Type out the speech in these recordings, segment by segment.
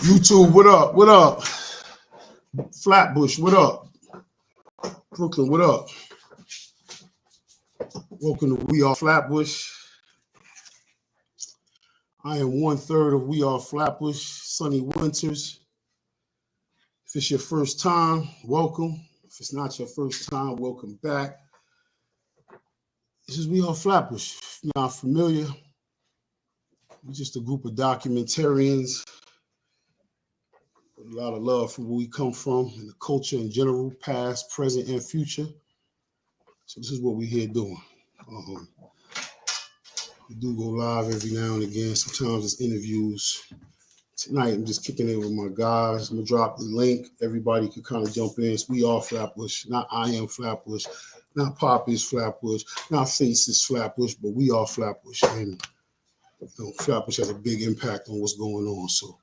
YouTube, what up? What up? Flatbush, what up? Brooklyn, what up? Welcome to We Are Flatbush. I am 1/3 of We Are Flatbush, Sunny Winters. If it's your first time, welcome. If it's not your first time, welcome back. This is We Are Flatbush. If you're not familiar, we're just a group of documentarians with a lot of love for where we come from and the culture in general, past, present, and future. So this is what we're here doing. We do go live every now and again. Sometimes it's interviews. Tonight, I'm just kicking in with my guys. I'm going to drop the link. Everybody can kind of jump in. It's We Are Flatbush, not I Am Flatbush, not Pop is Flatbush, not Face is Flatbush, but We Are Flatbush. And Flatbush has a big impact on what's going on. So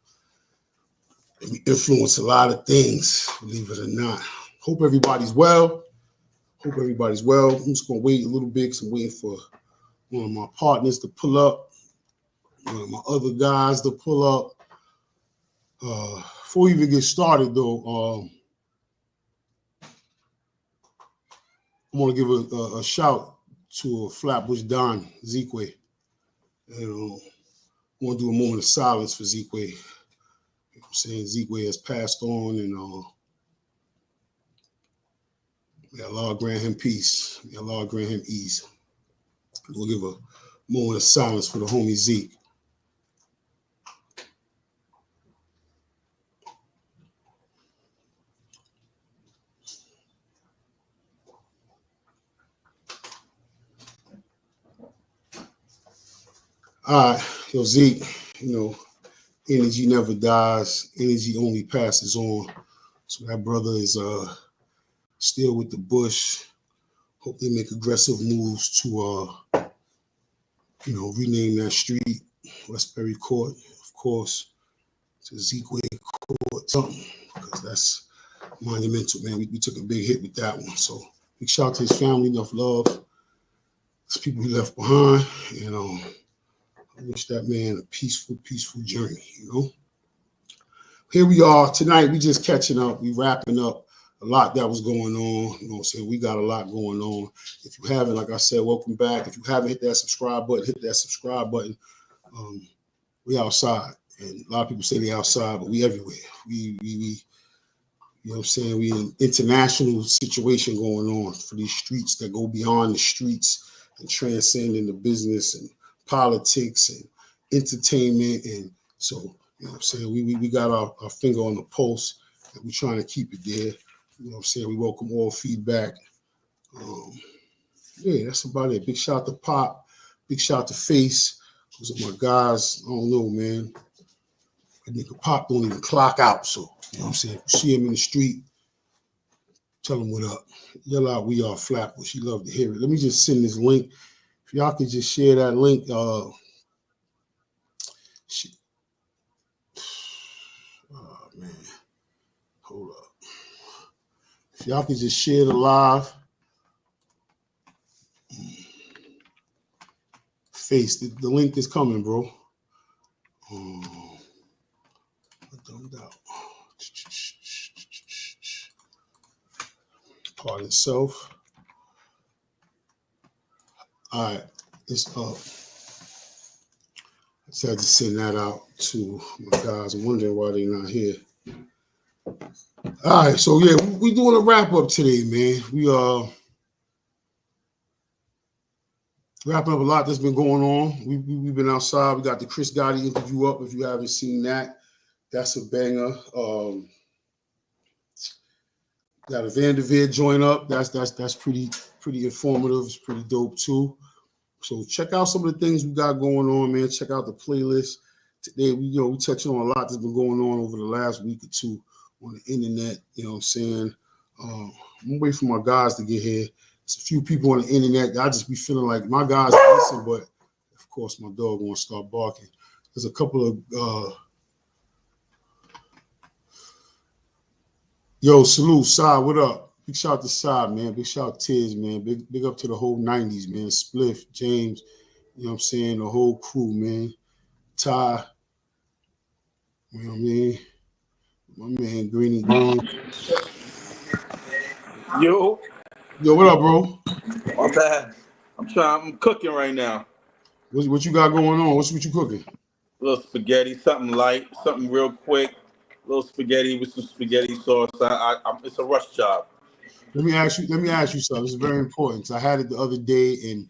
we influence a lot of things, believe it or not. Hope everybody's well. I'm just going to wait a little bit because I'm waiting for one of my partners to pull up, one of my other guys to pull up. Before we even get started, though, I want to give a shout to a Flatbush Don, Zekwe. I want to do a moment of silence for Zekwe. You know what I'm saying? Zekwe has passed on, and may Allah grant him peace. May Allah grant him ease. We'll give a moment of silence for the homie Zeke. All right, yo, Zeke, energy never dies. Energy only passes on. So that brother is still with the Bush. Hope they make aggressive moves to, rename that street, Westbury Court, of course, to Zekwe Court, something, because that's monumental, man. We took a big hit with that one. So big shout out to his family, enough love. There's people he left behind, and I wish that man a peaceful journey, Here we are tonight. We just catching up. We wrapping up a lot that was going on. You know what I'm saying? We got a lot going on. If you haven't, like I said, welcome back. If you haven't hit that subscribe button, hit that subscribe button. We outside. And a lot of people say they outside, but we everywhere. We you know what I'm saying? We an international situation going on for these streets that go beyond the streets and transcend into business and politics and entertainment. And so, you know what I'm saying? We got our finger on the pulse and we're trying to keep it there. You know what I'm saying? We welcome all feedback. Yeah, that's about it. Big shout to Pop. Big shout to Face. Those are my guys. I don't know, man. That nigga Pop don't even clock out. So, you know what I'm saying? If you see him in the street, tell him what up. Yell out, We Are Flatbush. He love to hear it. Let me just send this link. If y'all could just share that link. Oh, man. Hold up. If y'all could just share the live. Face, the link is coming, bro. Part itself. All right, it's up. I just had to send that out to my guys. I'm wondering why they're not here. All right, so yeah, we doing a wrap up today, man. We wrapping up a lot that's been going on. We've been outside. We got the Chris Gotti interview up. If you haven't seen that, that's a banger. Got a Vanderveer join up. That's pretty informative. It's pretty dope too. So check out some of the things we got going on, man. Check out the playlist. Today we touching on a lot that's been going on over the last week or two on the internet. You know what I'm saying? I'm waiting for my guys to get here. There's a few people on the internet. I just be feeling like my guys listen, but of course my dog won't start barking. There's a couple of yo, salute, Sai, what up? Big shout out to Sai, man. Big shout out to Tiz, man. Big up to the whole 90s, man. Spliff, James, you know what I'm saying? The whole crew, man. Ty, You know what I mean? My man Greeny Green. Yo, Yo, what up, bro? my bad. I'm cooking right now. What you got going on? What you cooking? A little spaghetti, something light, something real quick. A little spaghetti with some spaghetti sauce. It's a rush job. Let me ask you something. It's very important. 'Cause I had it the other day, and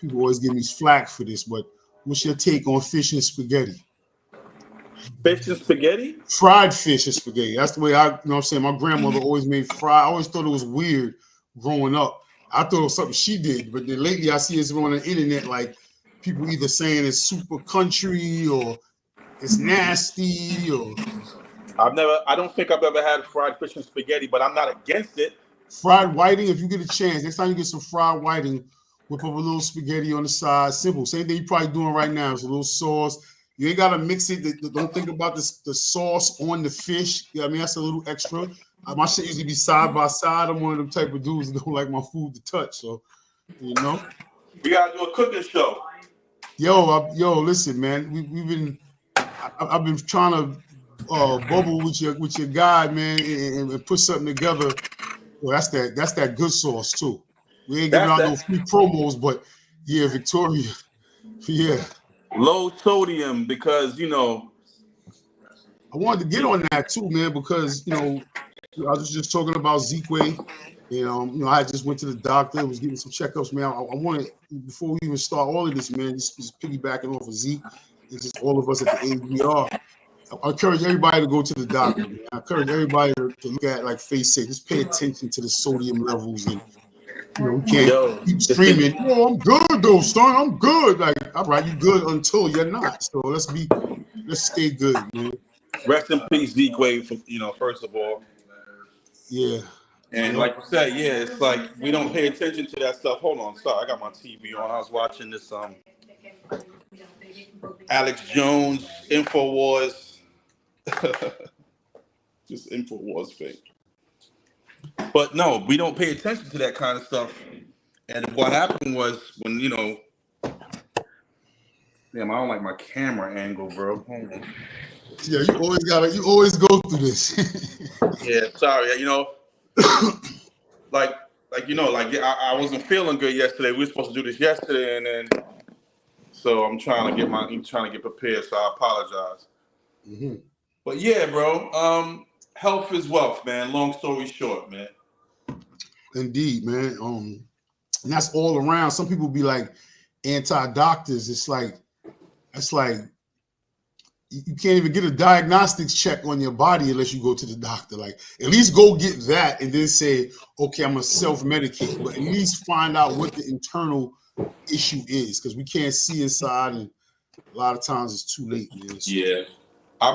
people always give me flack for this. But what's your take on fish and spaghetti? Fish and spaghetti? Fried fish and spaghetti. That's the way I, you know what I'm saying? My grandmother always made fried. I always thought it was weird growing up. I thought it was something she did, but then lately I see it's on the internet like people either saying it's super country or it's nasty or I don't think I've ever had fried fish and spaghetti, but I'm not against it. fried whiting. If you get a chance, next time you get some fried whiting, whip up a little spaghetti on the side. Simple. Same thing you're probably doing right now. It's a little sauce. You ain't gotta mix it. Don't think about the sauce on the fish. Yeah, I mean that's a little extra. My shit usually be side by side. I'm one of them type of dudes that don't like my food to touch. So you know, We gotta do a cooking show. listen, man. We've been. I've been trying to bubble with your guy, man, and put something together. Well, that's that good sauce too. We ain't giving That's out no that free promos, but yeah, Victoria, yeah. low sodium because I wanted to get on that too, man, because I was just talking about Zeke. I just went to the doctor, was getting some checkups, man. I wanted before we even start all of this, man, just piggybacking off of Zeke. It's just all of us at the age we are. I encourage everybody to go to the doctor, man. I encourage everybody to look at, like Faith said, just pay attention to the sodium levels. And we can't yo, keep the thing, screaming, "Oh, I'm good though, son. I'm good." Like, all right, you good until you're not. So let's stay good, man. rest in peace, Zeke Wade, first of all. Yeah. And Yep. like you said, yeah, it's like we don't pay attention to that stuff. Hold on, sorry, I got my TV on. I was watching this Alex Jones Infowars, just Infowars thing. But no, we don't pay attention to that kind of stuff. And what happened was when damn, I don't like my camera angle, bro. Hold on. Yeah, you always go through this. Yeah, sorry. Like I wasn't feeling good yesterday. We were supposed to do this yesterday, and then so I'm trying to get prepared. So I apologize. hmm But yeah, bro. Health is wealth, man. Long story short, man. Indeed, man. And that's all around. Some people be like anti-doctors. It's like you can't even get a diagnostics check on your body unless you go to the doctor. Like, at least go get that and then say, okay, I'm gonna self-medicate, but at least find out what the internal issue is, because we can't see inside, and a lot of times it's too late, man. So, Yeah, I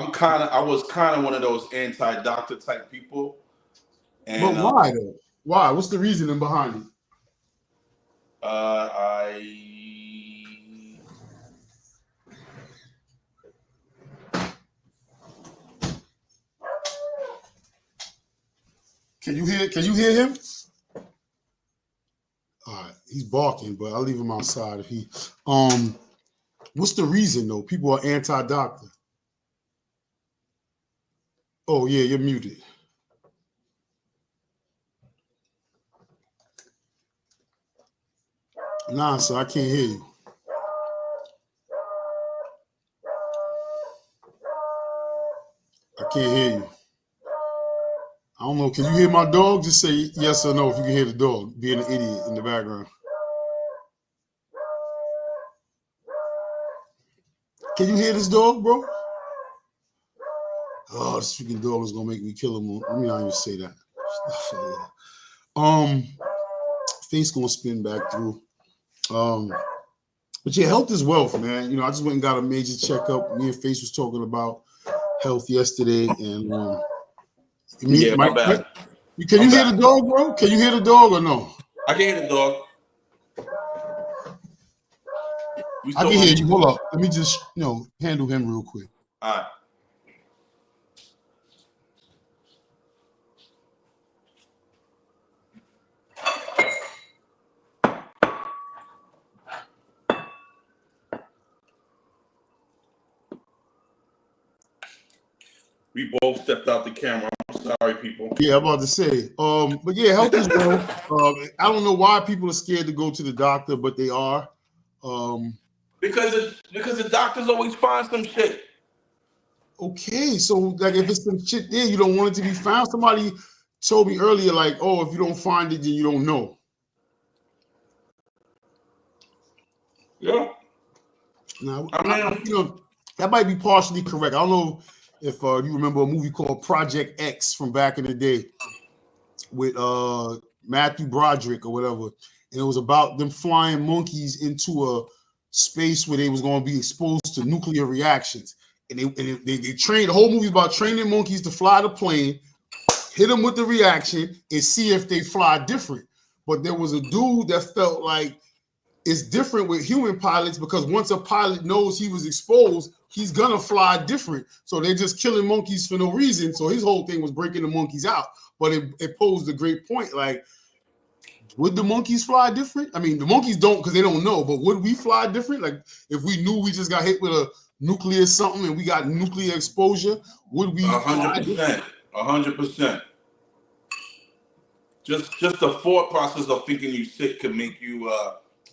was kind of one of those anti-doctor type people, but and why though? Why? What's the reasoning behind it? I Can you hear him? All right, he's barking, but I'll leave him outside if he. What's the reason though? People are anti-doctor. Oh yeah, you're muted. Nah, sir, I can't hear you. I can't hear you. I don't know. Can you hear my dog? Just say yes or no if you can hear the dog being an idiot in the background. Can you hear this dog, bro? Oh, this freaking dog is gonna make me kill him. Let me not even say that. Um, face gonna spin back through. But yeah, health is wealth, man. I just went and got a major checkup. Me and Face was talking about health yesterday, and me, yeah, my bad. can you I'm hear the back. dog, bro? Can you hear the dog or no? I can hear the dog. We I still can on? hear you. Hold up. Let me just, handle him real quick. All right. We both stepped out the camera. I'm sorry, people. Yeah, I'm about to say. But yeah, health is well. I don't know why people are scared to go to the doctor, but they are. Because the doctors always find some shit. Okay, so like if it's some shit there, you don't want it to be found. Somebody told me earlier, like, oh, if you don't find it, then you don't know. Yeah. Now, that might be partially correct. I don't know if you remember a movie called Project X from back in the day with Matthew Broderick or whatever, and it was about them flying monkeys into a space where they was going to be exposed to nuclear reactions. And they trained, the whole movie about training monkeys to fly the plane, hit them with the reaction, and see if they fly different. But there was a dude that felt like it's different with human pilots because once a pilot knows he was exposed, he's gonna fly different. So they're just killing monkeys for no reason. So his whole thing was breaking the monkeys out. But it posed a great point. Like, would the monkeys fly different? I mean, the monkeys don't because they don't know, but would we fly different? Like, if we knew we just got hit with a nuclear something and we got nuclear exposure, would we? 100%. 100%. Just the thought process of thinking you sick could make you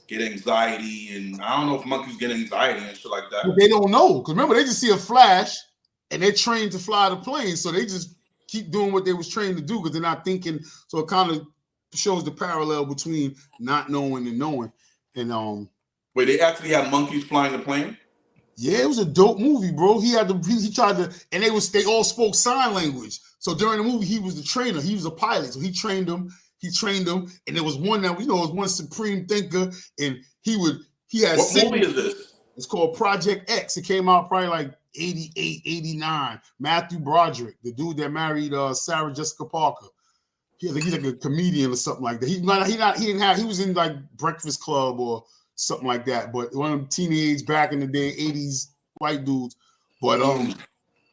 get anxiety, and I don't know if monkeys get anxiety and shit like that. But they don't know because remember they just see a flash and they're trained to fly the plane, so they just keep doing what they was trained to do because they're not thinking. So it kind of shows the parallel between not knowing and knowing. And wait, they actually have monkeys flying the plane? Yeah, it was a dope movie, bro. He tried to, and they all spoke sign language. So during the movie, he was the trainer. He was a pilot, so he trained them. And there was one that was one supreme thinker, and he had. What movie is this? It's called Project X. It came out probably like 88, 89. Matthew Broderick, the dude that married Sarah Jessica Parker. He's like a comedian or something like that. He was in like Breakfast Club or something like that. But one of them teenage back in the day, 80s white dudes. But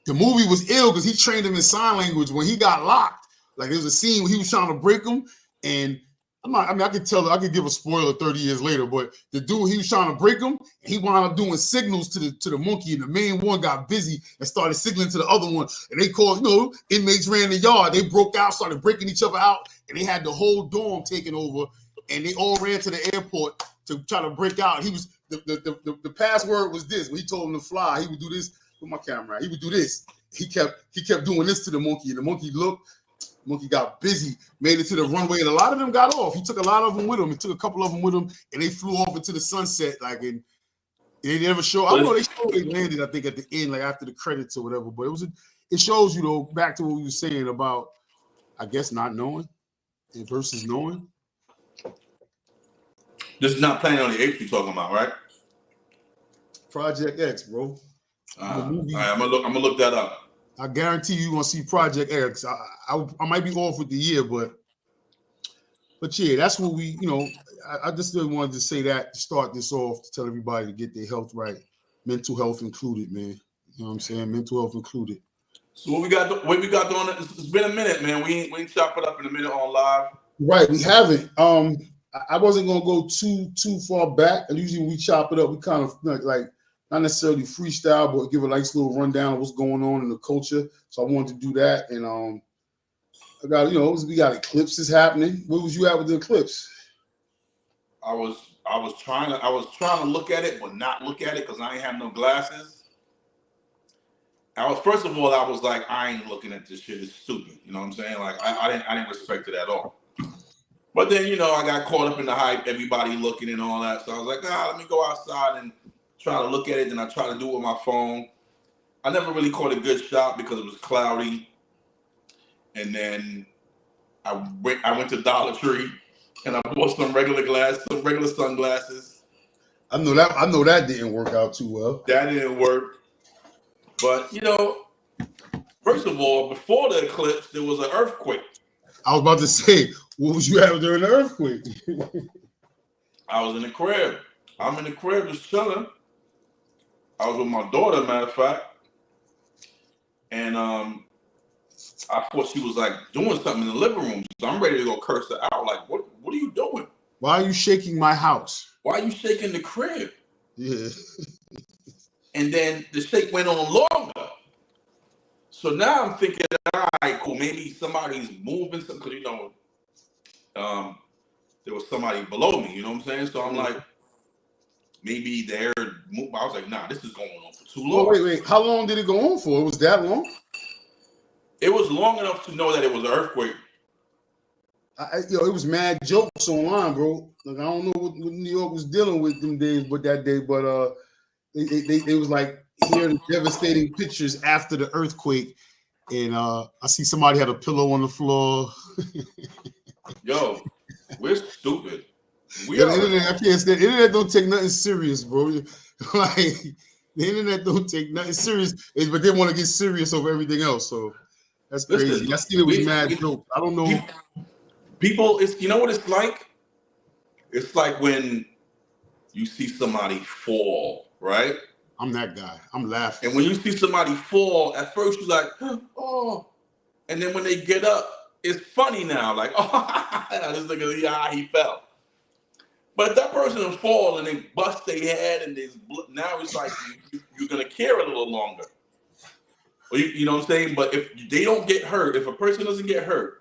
the movie was ill because he trained him in sign language when he got locked. Like there was a scene where he was trying to break him, and I could give a spoiler 30 years later, but the dude, he was trying to break him, and he wound up doing signals to the monkey, and the main one got busy and started signaling to the other one, and they called, inmates ran the yard. They broke out, started breaking each other out, and they had the whole dorm taken over, and they all ran to the airport to try to break out. He was the password was this. When he told him to fly, he would do this with my camera. He would do this. He kept doing this to the monkey, and the monkey looked. Monkey got busy, made it to the runway, and a lot of them got off. He took a lot of them with him. He took a couple of them with him, and they flew off into the sunset. Like, and they never showed. I don't know. They landed, I think, at the end, like after the credits or whatever. But it shows you though, back to what we were saying about, I guess, not knowing versus knowing. This is not Planet of the Apes you're talking about, right? Project X, bro. All right, I'm gonna look that up. I guarantee you're gonna see Project X. I might be off with the year, but yeah, that's what we, I just really wanted to say that to start this off, to tell everybody to get their health right, mental health included, man. You know what I'm saying? Mental health included. So what we got doing? It's been a minute, man. We ain't chop it up in a minute on live. Right, we haven't. I wasn't gonna go too far back, and usually when we chop it up, we kind of like not necessarily freestyle, but give a nice little rundown of what's going on in the culture. So I wanted to do that, and I got we got eclipses happening. Where was you at with the eclipse? I was trying to look at it, but not look at it because I ain't have no glasses. First of all, I was like, I ain't looking at this shit. It's stupid. You know what I'm saying? Like I didn't respect it at all. But then I got caught up in the hype, everybody looking and all that. So I was like, let me go outside and try to look at it. Then I try to do it with my phone. I never really caught a good shot because it was cloudy. And then I went to Dollar Tree and I bought some regular sunglasses. I know that didn't work out too well. That didn't work. But first of all, before the eclipse, there was an earthquake. I was about to say, what was you having during the earthquake? I was in the crib. I'm in the crib just chilling. I was with my daughter, matter of fact. And I thought she was like doing something in the living room. So I'm ready to go curse her out. Like, what are you doing? Why are you shaking my house? Why are you shaking the crib? Yeah. And then the shake went on longer. So now I'm thinking, all right, cool. Maybe somebody's moving something because there was somebody below me. You know what I'm saying? So I'm like, maybe they're. I was like, nah, this is going on for too long. Oh, wait. How long did it go on for? It was that long? It was long enough to know that it was an earthquake. It was mad jokes online, bro. Like I don't know what New York was dealing with them days, but that day, but they was like hearing devastating pictures after the earthquake, and I see somebody had a pillow on the floor. Yo, we're stupid. The internet, I can't stand. The internet don't take nothing serious, bro. Like the internet don't take nothing serious, but they want to get serious over everything else. So that's crazy. Listen, I see it was mad jokes. I don't know. People, you know what it's like? It's like when you see somebody fall, right? I'm that guy. I'm laughing. And when you see somebody fall, at first you're like, oh. And then when they get up, it's funny now. Like, oh, this nigga, he fell. But if that person fall and they bust their head and now it's like you're going to care a little longer. Or you know what I'm saying? But if they don't get hurt, if a person doesn't get hurt,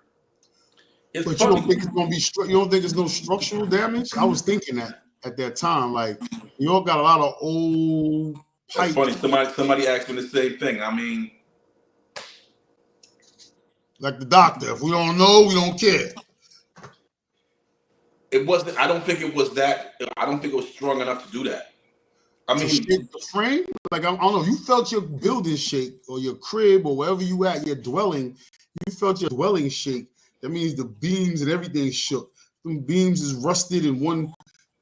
it's but funny. You don't think it's going to be? You don't think it's no structural damage? I was thinking that at that time, like you all got a lot of old pipes. That's funny. Somebody asked me the same thing. I mean, like the doctor. If we don't know, we don't care. It wasn't. I don't think it was that. I don't think it was strong enough to do that. I mean, shake the frame. Like I don't know. You felt your building shake, or your crib, or wherever you at, your dwelling. You felt your dwelling shake. That means the beams and everything shook. Them beams is rusted, and one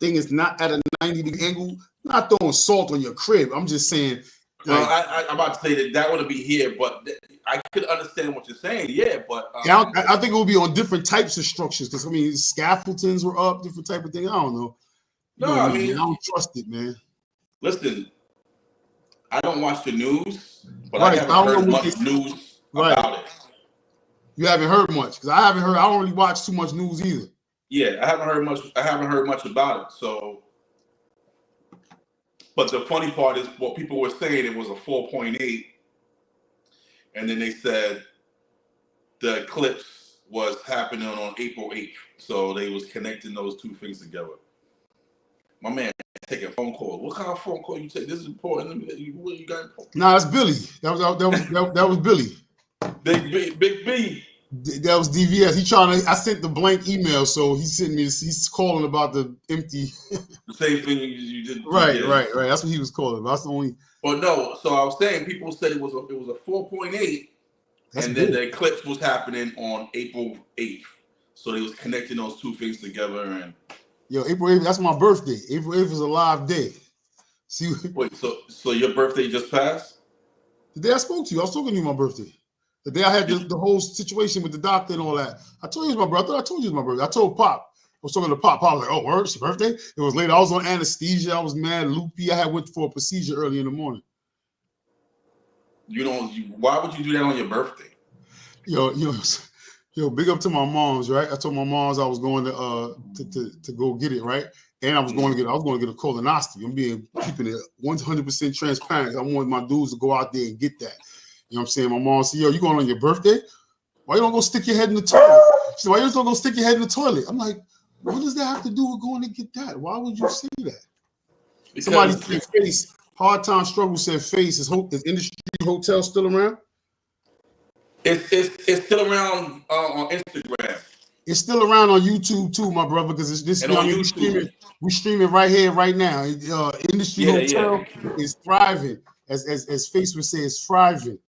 thing is not at a 90-degree angle. I'm not throwing salt on your crib. I'm just saying. Like, I'm about to say that wouldn't be here, but I could understand what you're saying. Yeah, but I think it would be on different types of structures because I mean scaffoldings were up, different type of thing. I don't know. I mean, I don't trust it, man. Listen, I don't watch the news, but I haven't heard much news about it. You haven't heard much because I haven't heard. I don't really watch too much news either. Yeah, I haven't heard much. I haven't heard much about it. So, but the funny part is what people were saying. It was a 4.8, and then they said the eclipse was happening on April 8th. So they was connecting those two things together. My man taking phone calls. What kind of phone call you take? This is important. What you got? Nah, that's Billy. That was Billy. Big B. That was DVS. He trying to. I sent the blank email, so he sent me. He's calling about the empty. The same thing you did. Right. That's what he was calling. That's the only. But no. So I was saying, people said it was a 4.8, and then the eclipse was happening on April 8th. So they was connecting those two things together. And yo, April 8th. That's my birthday. April 8th is a live day. See. Wait. So your birthday just passed? The day I spoke to you, I was talking to you my birthday. The day I had the whole situation with the doctor and all that. I told you it was my brother. I told you it was my birthday. I told Pop. I was talking to Pop. Pop was like, oh, word, it's your birthday? It was later. I was on anesthesia. I was mad loopy. I had went for a procedure early in the morning. Why would you do that on your birthday? Yo, big up to my moms, right? I told my moms I was going to go get it, right? And I was going to get a colonoscopy. I'm keeping it 100% transparent. I wanted my dudes to go out there and get that. You know what I'm saying? My mom said, yo, you going on your birthday? Why you don't go stick your head in the toilet? She said, why you don't go stick your head in the toilet? I'm like, what does that have to do with going to get that? Why would you say that? Because somebody said Face. Hard Time Struggle said Face. Is Industry Hotel still around? It's still around on Instagram. It's still around on YouTube too, my brother, because this on YouTube. We streaming right here, right now. Industry Hotel is thriving. As Face would say, it's thriving.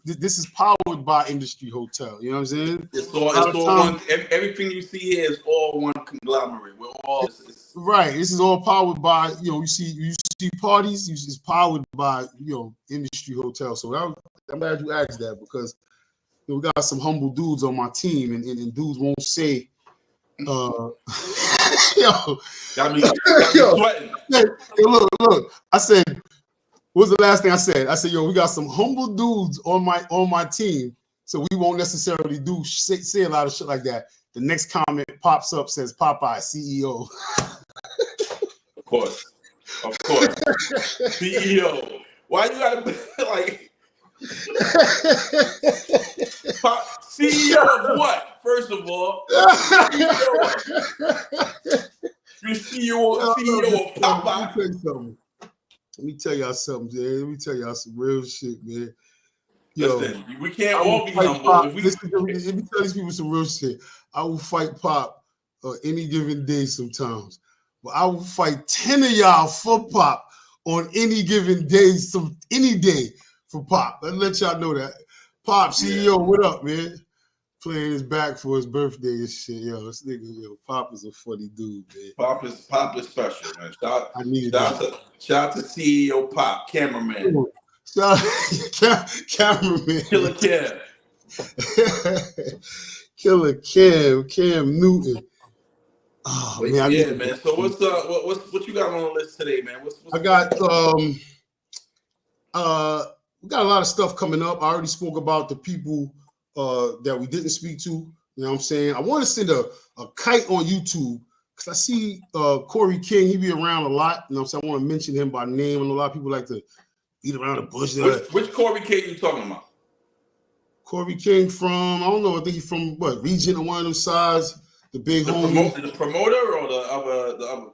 This is powered by Industry Hotel. You know what I'm saying? It's all one. Everything you see here is all one conglomerate. We're all right. This is all powered by you see parties. It's powered by Industry Hotel. So I'm glad you asked that because we got some humble dudes on my team, and dudes won't say. Got me sweating. Look. I said. What was the last thing I said? I said, yo, we got some humble dudes on my team, so we won't necessarily say a lot of shit like that. The next comment pops up, says Popeye, CEO. Of course. CEO. Why you gotta like CEO of what? First of all, you're CEO of Popeye. Let me tell y'all something, man. Let me tell y'all some real shit, man. Yo, listen, we can't all be humble. Pop. Let me tell these people some real shit. I will fight Pop any given day sometimes. But I will fight 10 of y'all for Pop on any given day, any day for Pop. Let's let y'all know that. Pop, CEO, what up, man? Playing his back for his birthday and shit. Yo, this nigga, yo, Pop is a funny dude, man. Pop is special, man. Shout out to CEO Pop, cameraman. Cameraman. Killer Cam. Killer Cam Newton. Oh man, man. So what you got on the list today, man? I got we got a lot of stuff coming up. I already spoke about the people that we didn't speak to. You know what I'm saying? I want to send a kite on YouTube because I see Corey King. He be around a lot. You know what I'm saying? I want to mention him by name. And a lot of people like to beat around the bush. Which Corey King you talking about? Corey King from, I don't know, I think he's from what region or one of them sides. The big homie. The promoter or the other?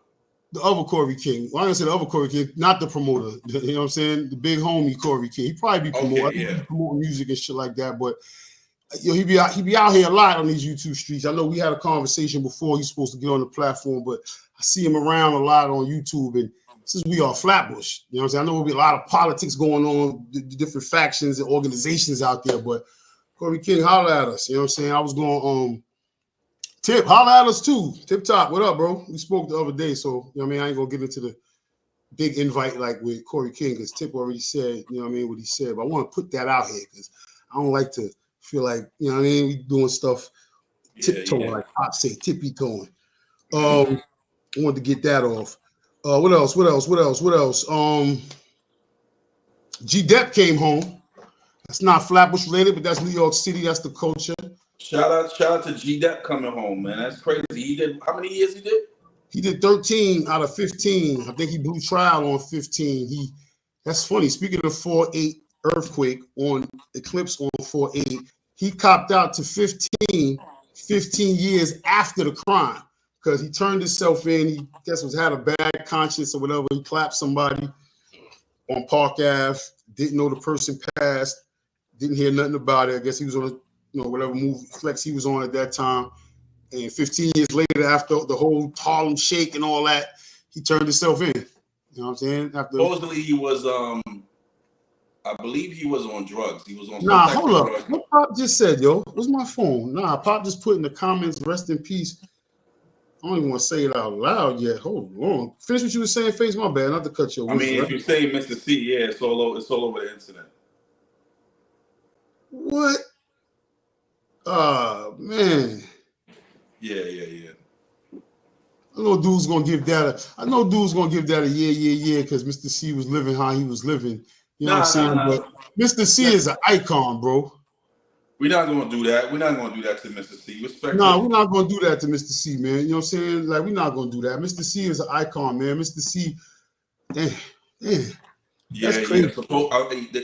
The other Corey King. Well, I'm gonna say the other Corey King, not the promoter. You know what I'm saying? The big homie Corey King. He probably be promoting. I think he promoting music and shit like that. But yo, he be out here a lot on these YouTube streets. I know we had a conversation before he's supposed to get on the platform, but I see him around a lot on YouTube. And since we are Flatbush, you know what I'm saying? I know there'll be a lot of politics going on, the different factions and organizations out there, but Corey King, holler at us. You know what I'm saying? I was going Tip, holler at us too. Tip Top, what up, bro? We spoke the other day, so you know what I mean. I ain't gonna get into the big invite like with Corey King because Tip already said, you know what I mean, what he said. But I want to put that out here because I don't like to feel like, you know what I mean, we doing stuff tiptoeing, like Pop say, tippy toeing. I wanted to get that off. What else? G Dep came home. That's not Flatbush related, but that's New York City. That's the culture. Shout out to G Dep coming home, man. That's crazy. He did how many years he did? He did 13 out of 15. I think he blew trial on 15. That's funny. Speaking of 4.8 earthquake on Eclipse on 4.8, he copped out to 15 years after the crime because he turned himself in. He had a bad conscience or whatever. He clapped somebody on Park Ave. Didn't know the person passed. Didn't hear nothing about it. I guess he was on whatever movie flex he was on at that time. And 15 years later, after the whole Harlem Shake and all that, he turned himself in. You know what I'm saying? Supposedly he was, I believe he was on drugs. He was on. Hold up. What Pop just said, yo? Where's my phone? Pop just put in the comments, rest in peace. I don't even want to say it out loud yet. Hold on. Finish what you were saying, Face. My bad. Not to cut your wisdom. I mean, if you say Mr. C, yeah, it's all over the internet. What? Man. Yeah. I know dude's gonna give that a yeah, because Mr. C was living how he was living. You know what I'm saying? But Mr. C is an icon, bro. We're not gonna do that. We're not gonna do that to Mr. C. Respect. We're not gonna do that to Mr. C, man. You know what I'm saying? Like, we're not gonna do that. Mr. C is an icon, man. Mr. C, that's crazy. Yeah.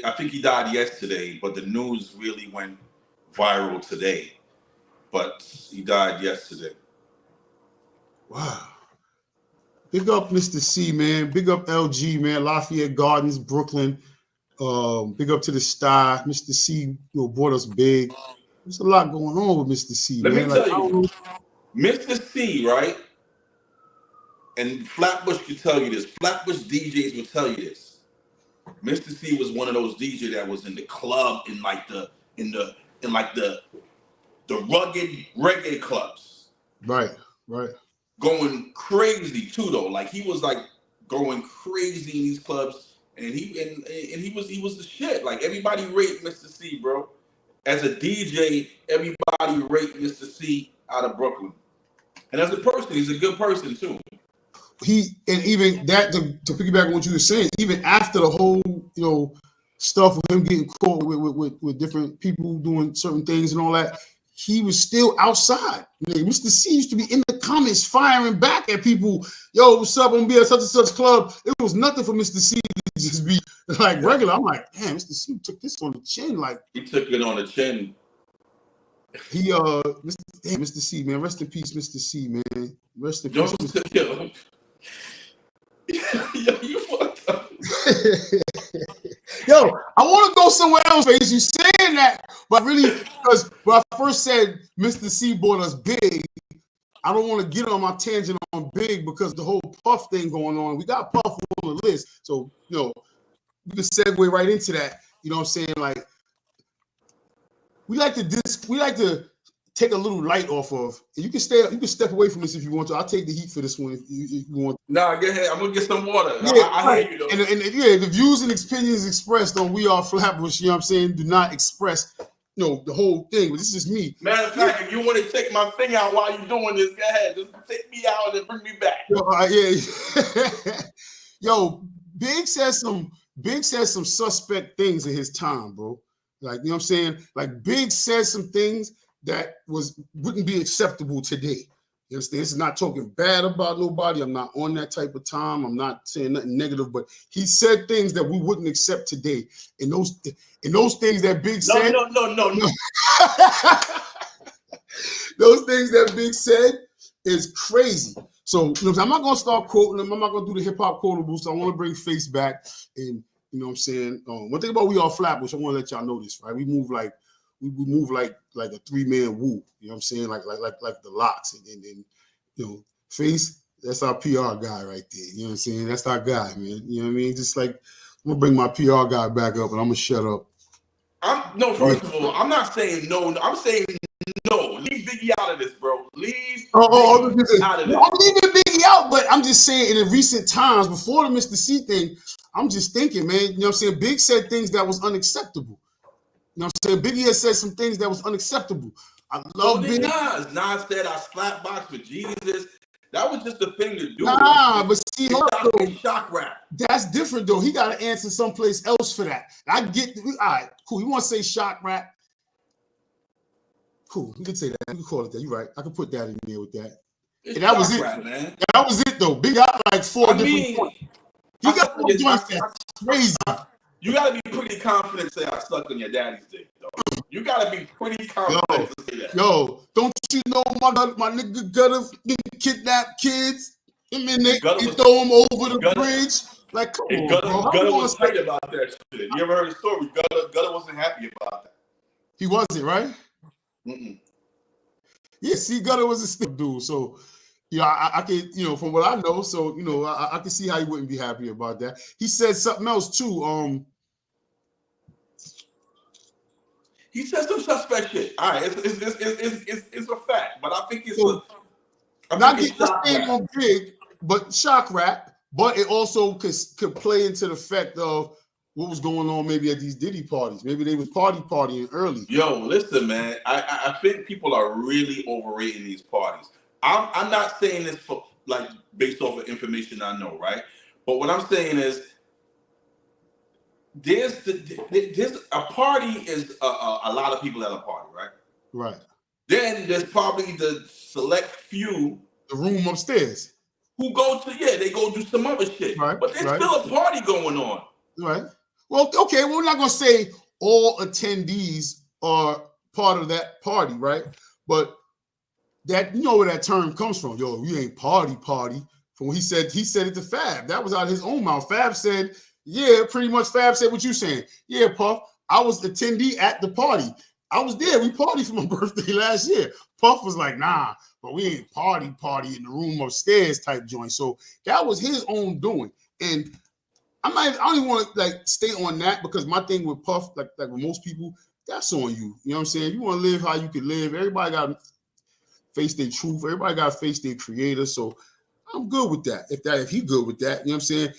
I think he died yesterday, but the news really went viral today. But he died yesterday. Wow. Big up Mr. C, man. Big up LG, man. Lafayette Gardens, Brooklyn. Big up to the star. Mr. C brought us big. There's a lot going on with Mr. C, man. Let me tell you, Mr. C, right? And Flatbush can tell you this. Flatbush DJs will tell you this. Mr. C was one of those DJs that was in the club in the rugged reggae clubs. Right. Going crazy too, though. Like, he was like going crazy in these clubs, and he was the shit. Like, everybody rate Mr. C, bro. As a DJ, everybody rate Mr. C out of Brooklyn. And as a person, he's a good person too. Even that to piggyback on what you were saying, even after the whole stuff with him getting caught with different people doing certain things and all that, he was still outside. Mr. C used to be in the comments firing back at people. Yo, what's up? I'm gonna be at such and such club. It was nothing for Mr. C to just be like regular. I'm like, damn, Mr. C took this on the chin. Like he took it on the chin. He Mr. C, man, rest in peace, Mr. C, man. Rest in peace. Yo, you fucked up. Yo, I want to go somewhere else, Face. You saying that, but really, because when I first said Mr. C bought us Big, I don't want to get on my tangent on Big because the whole Puff thing going on. We got Puff on the list, so you know, we can segue right into that. You know what I'm saying? Like, we like to take a little light off of. You can step away from this if you want to. I'll take the heat for this one if you want. Nah, go ahead. I'm gonna get some water. Yeah, I hear you though. And yeah, the views and opinions expressed on We Are Flatbush, you know what I'm saying, do not express, you know, the whole thing. But this is me. Matter of fact, if you want to take my thing out while you're doing this, go ahead. Just take me out and then bring me back. Yeah. Yo, Big says some suspect things in his time, bro. Like, you know what I'm saying? Like, Big says some things that wouldn't be acceptable today. You understand? This is not talking bad about nobody. I'm not on that type of time. I'm not saying nothing negative, but he said things that we wouldn't accept today. And those things that Big said. No. Those things that Big said is crazy. So you know, I'm not gonna start quoting them. I'm not gonna do the hip hop quotables. So I want to bring Face back. And you know what I'm saying? One thing about We Are Flatbush, I want to let y'all know this, right? We move like a 3-man woo. You know what I'm saying? Like the Locks. And you know, Face, that's our PR guy right there. You know what I'm saying? That's our guy, man. You know what I mean? Just like, I'm gonna bring my PR guy back up and I'm gonna shut up. First of all, I'm not saying no. I'm saying no. Leave Biggie out of this, bro. Leave Biggie out of this. I'm leaving Biggie out, but I'm just saying in the recent times, before the Mr. C thing, I'm just thinking, man, you know what I'm saying? Big said things that was unacceptable. You know what I'm saying? Biggie has said some things that was unacceptable. I love Big. Nas said I slap box for Jesus. That was just a thing to do. But see, shock rap. That's different though. He got to answer someplace else for that. I get. All right, cool. You want to say shock rap? Cool. We can say that. We can call it that. You're right. I can put that in there with that. And that was it, man. That was it though. Big got like 4 different points. He got 4 joints. That's crazy. You gotta be pretty confident to say I sucked on your daddy's dick, though. You gotta be pretty confident to say that. Yo, don't you know my nigga Gutter kidnap kids? And then they throw them over the bridge. Like, come on, bro. Gutter was excited about that shit. You ever heard the story? Gutter wasn't happy about that. He wasn't, right? Mm-mm. Yeah, see, Gutter was a stick dude. So, you know, I can, you know, from what I know, so, you know, I can see how he wouldn't be happy about that. He said something else, too. He said some suspect shit. All right, it's a fact, but I think it's not getting this thing on Big, but shock rap. But it also could play into the fact of what was going on maybe at these Diddy parties. Maybe they was partying early. Yo, listen, man. I think people are really overrating these parties. I'm not saying this for like based off of information I know, right? But what I'm saying is there's a party is a lot of people at a party, right? Right. Then there's probably the select few, the room upstairs, who go do some other shit. Right. But there's still a party going on. Right. Well, okay, we're not gonna say all attendees are part of that party, right? But that, you know where that term comes from. Yo, you ain't party. From what he said it to Fab. That was out of his own mouth. Fab said, yeah, pretty much Fab said what you saying. Yeah, Puff, I was attendee at the party. I was there. We partied for my birthday last year. Puff was like, nah, but we ain't party in the room upstairs type joint. So that was his own doing. And I don't even want to like stay on that, because my thing with Puff, like with most people, that's on you. You know what I'm saying? You want to live how you can live. Everybody got to face their truth. Everybody got to face their creator. So I'm good with that. If he good with that, you know what I'm saying?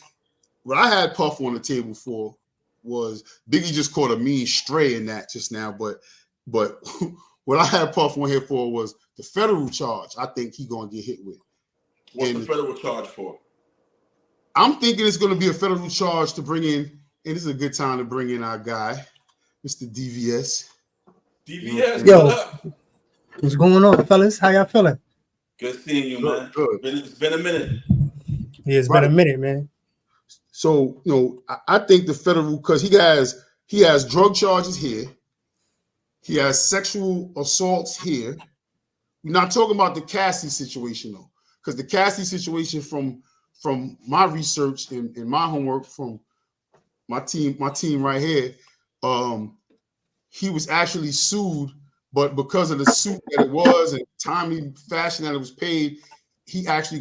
What I had Puff on the table for was Biggie just caught a mean stray in that just now, but what I had Puff on here for was the federal charge. I think he gonna get hit with. What's the federal charge for? I'm thinking it's gonna be a federal charge to bring in, and this is a good time to bring in our guy, Mr. DVS. DVS, yo, what's going on, fellas? How y'all feeling? Good seeing you, man. Good. It's been a minute. Yeah, it's been a minute, man. So I think the federal, because he has drug charges here, he has sexual assaults here. We're not talking about the Cassie situation though, because the Cassie situation from my research and my homework from my team right here, he was actually sued, but because of the suit that it was and timely fashion that it was paid, he actually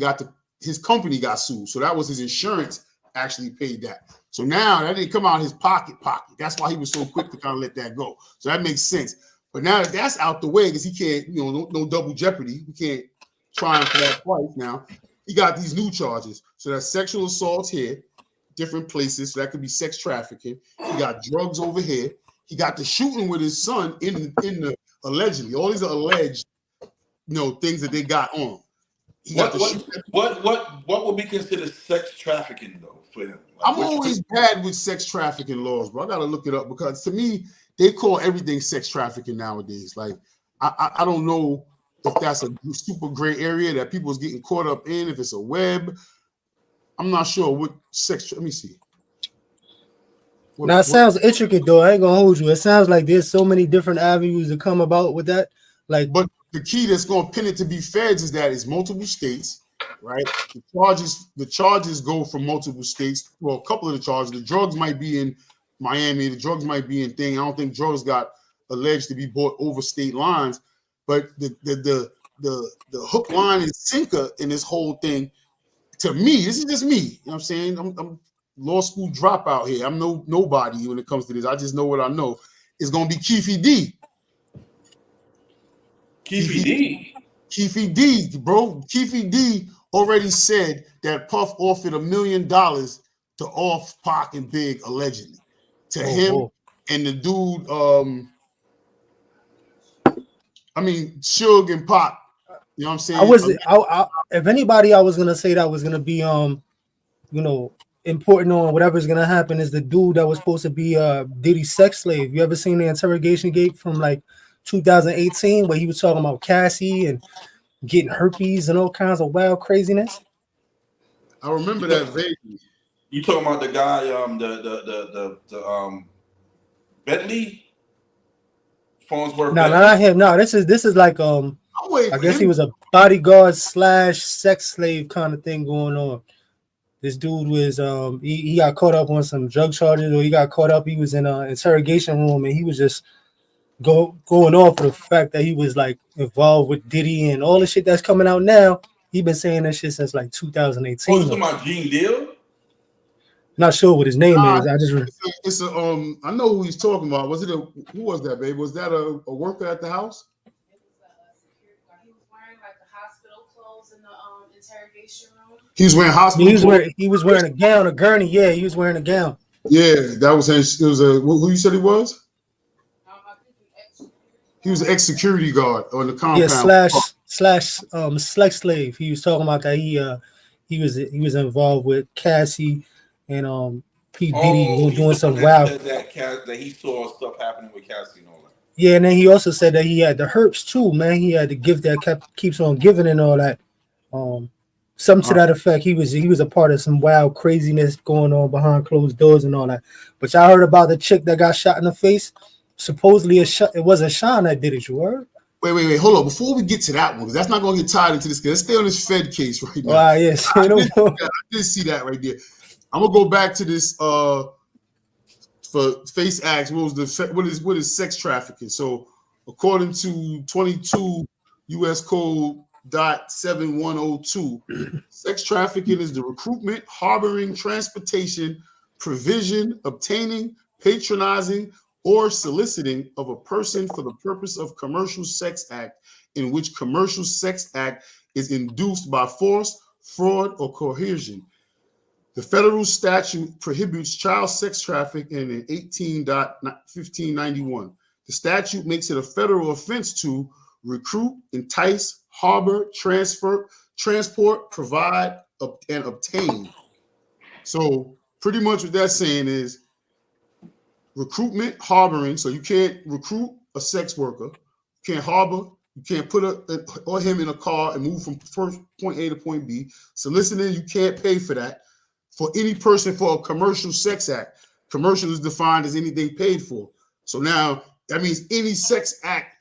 his company got sued. So that was his insurance actually paid that. So now that didn't come out of his pocket. That's why he was so quick to kind of let that go. So that makes sense. But now that that's out the way, because he can't, no double jeopardy. We can't try him for that twice now. He got these new charges. So that's sexual assault here, different places. So that could be sex trafficking. He got drugs over here. He got the shooting with his son in the allegedly. All these are alleged, things that they got on. He got what would be considered sex trafficking though for him? Like, I'm always bad with sex trafficking laws, bro. I gotta look it up because to me, they call everything sex trafficking nowadays. Like, I don't know if that's a super gray area that people's getting caught up in, if it's a web. I'm not sure what let me see. Now it sounds intricate though. I ain't gonna hold you. It sounds like there's so many different avenues to come about with that. But the key that's gonna pin it to be feds is that it's multiple states, right? The charges go from multiple states. Well, a couple of the charges. The drugs might be in Miami. The drugs might be in thing. I don't think drugs got alleged to be bought over state lines, but the hook, line, and sinker in this whole thing. To me, this is just me. You know what I'm saying? I'm law school dropout here. I'm nobody when it comes to this. I just know what I know. It's gonna be Keefe D. Keefe D, bro. Keefe D already said that Puff offered $1 million to off Pac and Big allegedly to him and the dude. Suge and Pac. You know what I'm saying? If anybody, I was gonna say that was gonna be important on whatever's gonna happen is the dude that was supposed to be Diddy's sex slave. You ever seen the interrogation gate from like 2018 where he was talking about Cassie and getting herpes and all kinds of wild craziness? I remember that vaguely. You talking about the guy, the Bentley Farnsworth? No, not him. No, this is like I guess he was a bodyguard / sex slave kind of thing going on. This dude was he got caught up on some drug charges, or he got caught up. He was in an interrogation room, and he was just going off of the fact that he was like involved with Diddy and all the shit that's coming out now. He been saying that shit since like 2018. Oh, you talking about Gene Deal? Not sure what his name is. It's I know who he's talking about. Who was that, babe? Was that a worker at the house? He was wearing like the hospital clothes in the interrogation room. He was wearing hospital clothes? He was wearing a gown, a gurney. Yeah, he was wearing a gown. Yeah, that was him. It was who you said he was? He was an ex-security guard on the compound. Yeah, sex slave. He was talking about that he was involved with Cassie and P. Diddy doing some wild. That he saw stuff happening with Cassie and all that. Yeah, and then he also said that he had the herpes too, man. He had the gift that keeps on giving and all that. Something to that effect. He was a part of some wild craziness going on behind closed doors and all that. But y'all heard about the chick that got shot in the face? Supposedly it wasn't Sean that did it. You heard? Wait, hold on. Before we get to that one, because that's not going to get tied into this. Let's stay on this Fed case right now. Yes. I did see that right there. I'm gonna go back to this for Face Acts. What is sex trafficking? So according to 22 U.S. Code .7102, sex trafficking is the recruitment, harboring, transportation, provision, obtaining, patronizing, or soliciting of a person for the purpose of commercial sex act in which commercial sex act is induced by force, fraud, or coercion. The federal statute prohibits child sex trafficking in 18.1591. The statute makes it a federal offense to recruit, entice, harbor, transport, provide, and obtain. So pretty much what that's saying is recruitment, harboring. So you can't recruit a sex worker, you can't harbor, you can't put him in a car and move from point A to point B. Soliciting, you can't pay for that. for any person for a commercial sex act. Commercial is defined as anything paid for. So now that means any sex act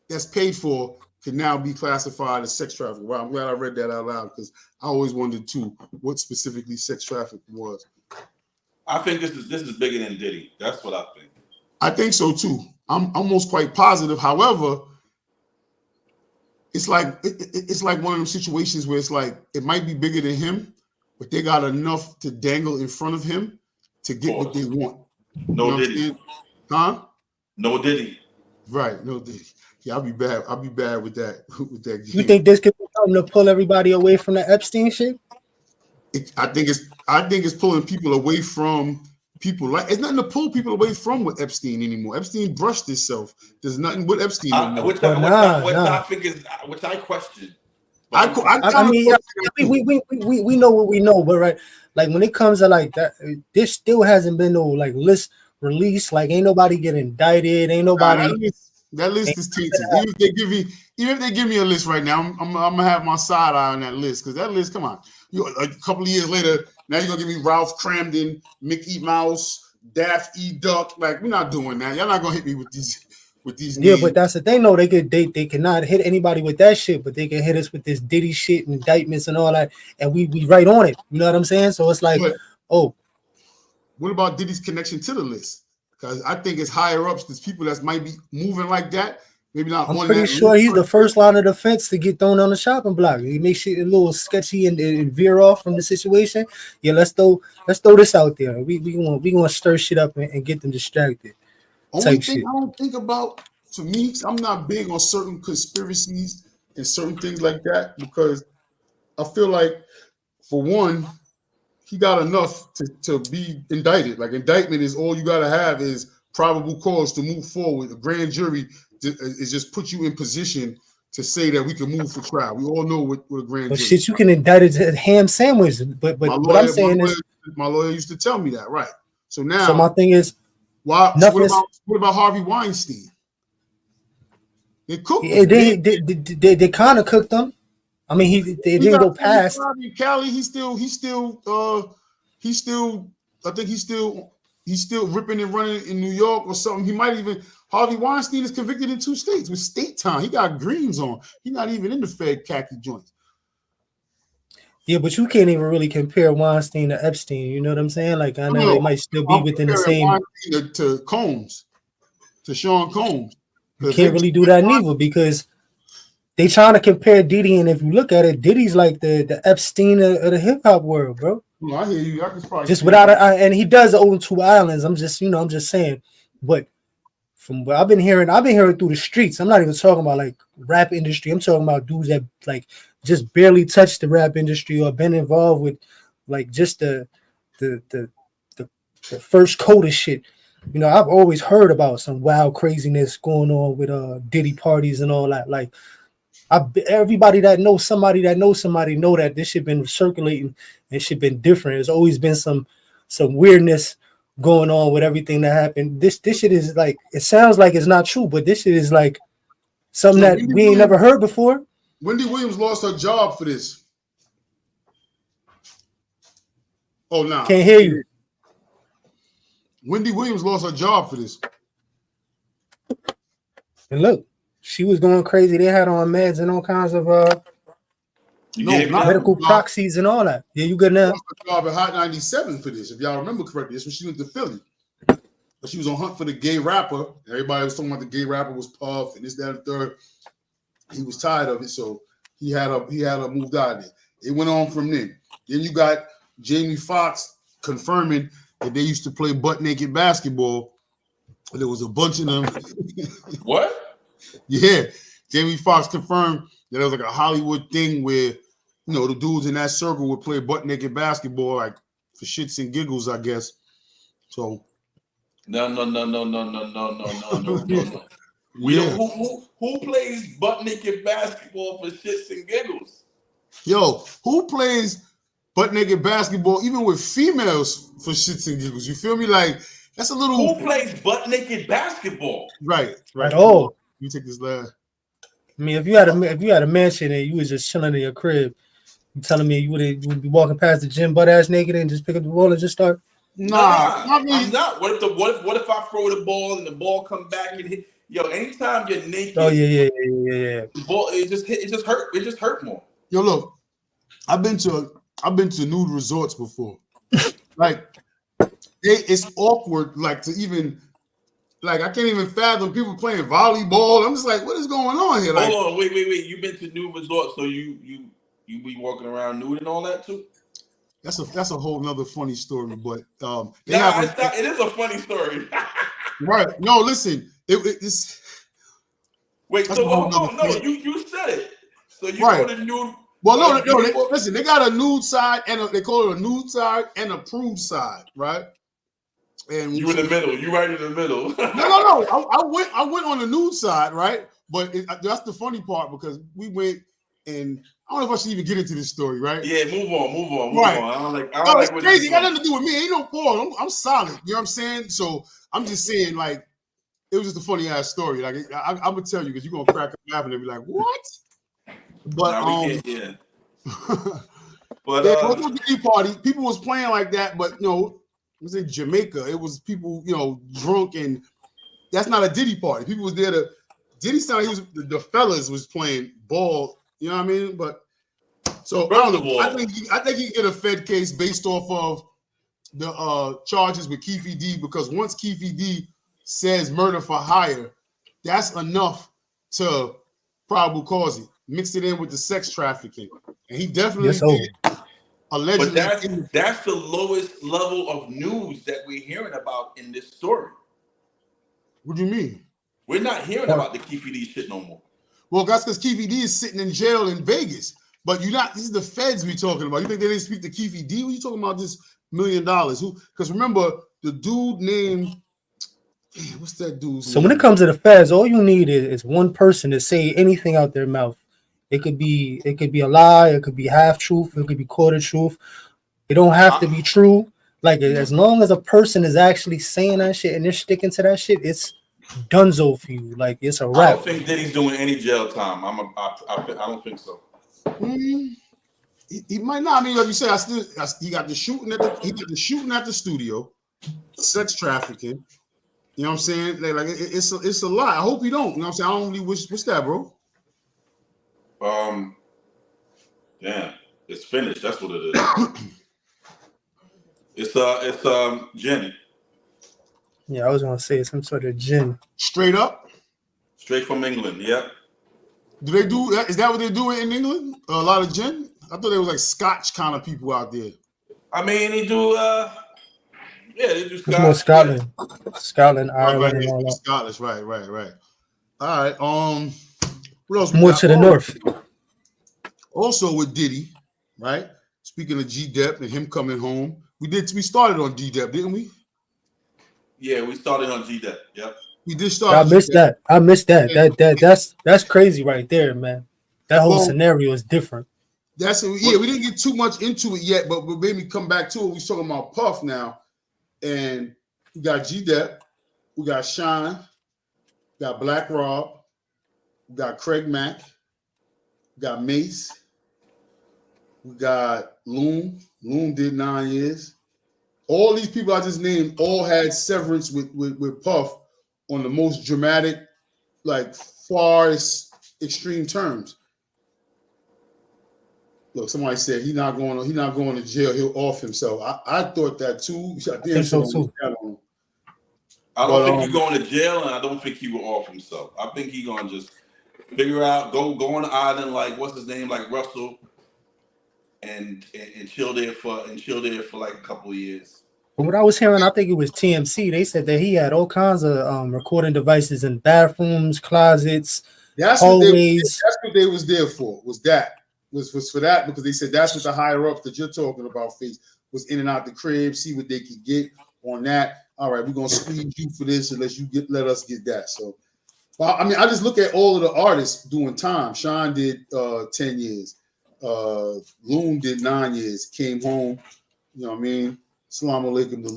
that's paid for can now be classified as sex trafficking. Wow, I'm glad I read that out loud because I always wondered too what specifically sex trafficking was. I think this is bigger than Diddy. That's what I think. I think so too. I'm almost quite positive. However, it's like one of those situations where it's like it might be bigger than him, but they got enough to dangle in front of him to get what they want. No Diddy. Huh? No Diddy. Right, no Diddy. Yeah, I'll be bad. I'll be bad with that. With that game. You think this could be something to pull everybody away from the Epstein shit? I think it's pulling people away from people. Like it's nothing to pull people away from with Epstein anymore. Epstein brushed himself. There's nothing with Epstein anymore. Which I think is which I question. I mean, yeah, we know what we know, but right, like when it comes to like that, there still hasn't been no like list release. Like ain't nobody get indicted. Ain't nobody. That list is tainted. Even if they give me a list right now, I'm gonna have my side eye on that list because that list, come on, a couple of years later, now you're gonna give me Ralph Cramden, Mickey Mouse, Daffy Duck. Like we're not doing that. Y'all not gonna hit me with these Yeah, names. but that's the thing. No, they cannot hit anybody with that shit, but they can hit us with this Diddy shit and indictments and all that, and we right on it. You know what I'm saying? So it's like, what about Diddy's connection to the list? Because I think it's higher ups. There's people that might be moving like that. Maybe not. I'm pretty sure he's the first line of defense to get thrown on the shopping block. He makes shit a little sketchy and veer off from the situation. Yeah, let's throw this out there. We gonna stir shit up and get them distracted. Only thing shit. I don't think about, to me, I'm not big on certain conspiracies and certain things like that because I feel like, for one, he got enough to be indicted. Like indictment is all you gotta have is probable cause to move forward. A grand jury is just put you in position to say that we can move for trial. We all know what a grand jury. But shit, you can indict it to ham sandwich. But what I'm saying is, my lawyer used to tell me that, right? So now, so my thing is, why? So what about Harvey Weinstein? They cooked. They kind of cooked them. I mean, they didn't go past. Cali, he's still. I think he's still ripping and running in New York or something. He might even. Harvey Weinstein is convicted in 2 states with state time. He got greens on. He's not even in the Fed khaki joints. Yeah, but you can't even really compare Weinstein to Epstein. You know what I'm saying? Like I know they might still be within the same. Weinstein to Combs, to Sean Combs. You can't really do that neither because they trying to compare Diddy, and if you look at it, Diddy's like the Epstein of the hip hop world, bro. Well, I hear you. I can probably just without and he does own 2 islands. I'm just saying, but from what I've been hearing through the streets. I'm not even talking about like rap industry. I'm talking about dudes that like just barely touched the rap industry or been involved with like just the first coat of shit. You know, I've always heard about some wild craziness going on with Diddy parties and all that. Like everybody that knows somebody know that this shit been circulating and shit been different. There's always been some weirdness going on with everything that happened. This shit is like, it sounds like it's not true, but this shit is like something that we ain't never heard before. Wendy Williams lost her job for this. Oh, no. Can't hear you. Wendy Williams lost her job for this. And look, she was going crazy. They had her on meds and all kinds of medical proxies and all that. Yeah, you good now? She lost her job at Hot 97 for this, if y'all remember correctly. That's when she went to Philly. But she was on hunt for the gay rapper. Everybody was talking about the gay rapper was Puff and this, that, and the third. He was tired of it, so he had her moved out of there. It went on from then. Then you got Jamie Foxx confirming that they used to play butt naked basketball. There was a bunch of them. What? Yeah, Jamie Foxx confirmed that it was like a Hollywood thing where, you know, the dudes in that circle would play butt naked basketball, like for shits and giggles, I guess. So no. Yeah. Who plays butt naked basketball for shits and giggles? Yo, who plays butt naked basketball even with females for shits and giggles? You feel me? Like that's a little. Who plays butt naked basketball? Right. Oh, you take this last. I mean, if you had a mansion and you was just chilling in your crib, You telling me you would be walking past the gym butt ass naked and just pick up the ball and just start? Nah, not me. I'm not. What if I throw the ball and the ball come back and hit? Yo, anytime you're naked, Oh yeah. the ball it just hurt more. Yo, look, I've been to nude resorts before. Like, it's awkward. Like to even. Like, I can't even fathom people playing volleyball. I'm just like, what is going on here? Like, Hold on, wait. You've been to nude resorts, so you be walking around nude and all that too? that's a whole nother funny story. But they Nah, have it's not. It is a funny story. right. No, listen, it's Wait, that's so a whole hold nother on. No, thing. you said it. So you Right. go to nude. Well, no, listen, they got a nude side and they call it a nude side and a prude side, right? And You in the middle. You right in the middle. no. I went on the nude side, right? But that's the funny part because we went and I don't know if I should even get into this story, right? Yeah, move on. Right. I don't like It's what crazy. you're It got doing. nothing to do with me. Ain't no Paul. I'm solid. You know what I'm saying? So I'm just saying, like, it was just a funny ass story. Like, I'm gonna tell you because you're gonna crack up laughing and be like, what? But Nah, we can't, yeah. But yeah, it was a Diddy party. People was playing like that, but it was in Jamaica. It was people, drunk, and that's not a Diddy party. People was there to Diddy sound. He was the fellas was playing ball. You know what I mean? But so I don't know. I think he can get a Fed case based off of the charges with Keefe D because once Keefe D says murder for hire, that's enough to probable cause it. Mix it in with the sex trafficking, and he definitely did. Allegedly, but that's the lowest level of news that we're hearing about in this story. What do you mean? We're not hearing about the Keefe D shit no more. Well, that's because Keefe D is sitting in jail in Vegas. But you're not. This is the feds we talking about. You think they didn't speak to Keefe D? What are you talking about? This $1 million? Who? Because remember the dude named. What's that dude's name? So when it comes to the feds, all you need is one person to say anything out their mouth. It could be a lie. It could be half truth. It could be quarter truth. It don't have to be true. Like as long as a person is actually saying that shit and they're sticking to that shit, it's donezo for you. Like it's a wrap. I don't think Diddy's doing any jail time. I don't think so. He might not. I mean, like you said, he got the shooting at the studio, sex trafficking. You know what I'm saying? Like it's a lot. I hope he don't. You know what I'm saying? I don't really wish. What's that, bro? Damn, it's finished. That's what it is. It's gin. Yeah, I was gonna say some sort of gin. Straight up. Straight from England. Yep. Do they do that? Is that what they're doing in England? A lot of gin. I thought there was like Scotch kind of people out there. I mean, they do. They do Scotch. It's more Scotland, Ireland, and all that. Scottish, right. All right. What else? More to the north. Also with Diddy, right? Speaking of G-Dep and him coming home, we started on G-Dep, didn't we? Yeah, we started on G-Dep. Yep. We did start. I missed that. That's crazy right there, man. That whole scenario is different. We didn't get too much into it yet, but we'll maybe come back to it. We're talking about Puff now, and we got G-Dep, we got Shine, we got Black Rob, we got Craig Mack, we got Mace, we got Loon. Loon did 9 years. All these people I just named all had severance with Puff on the most dramatic, like farthest extreme terms. Look, somebody said he's not going to jail. He'll off himself. I thought that too. I think so too. I don't think he's going to jail, and I don't think he will off himself. I think he's going to just figure out, go on the island like what's his name, like Russell, and chill there for like a couple of years. From what I was hearing, I think it was TMC. They said that he had all kinds of recording devices in bathrooms, closets, hallways. That's what they was there for. Was for that because they said that's what the higher ups that you're talking about face was in and out the crib, see what they could get on that. All right, we're gonna squeeze you for this unless you let us get that. So, I mean, I just look at all of the artists doing time. Sean did 10 years. Loon did 9 years. Came home. You know what I mean? Assalamu alaikum to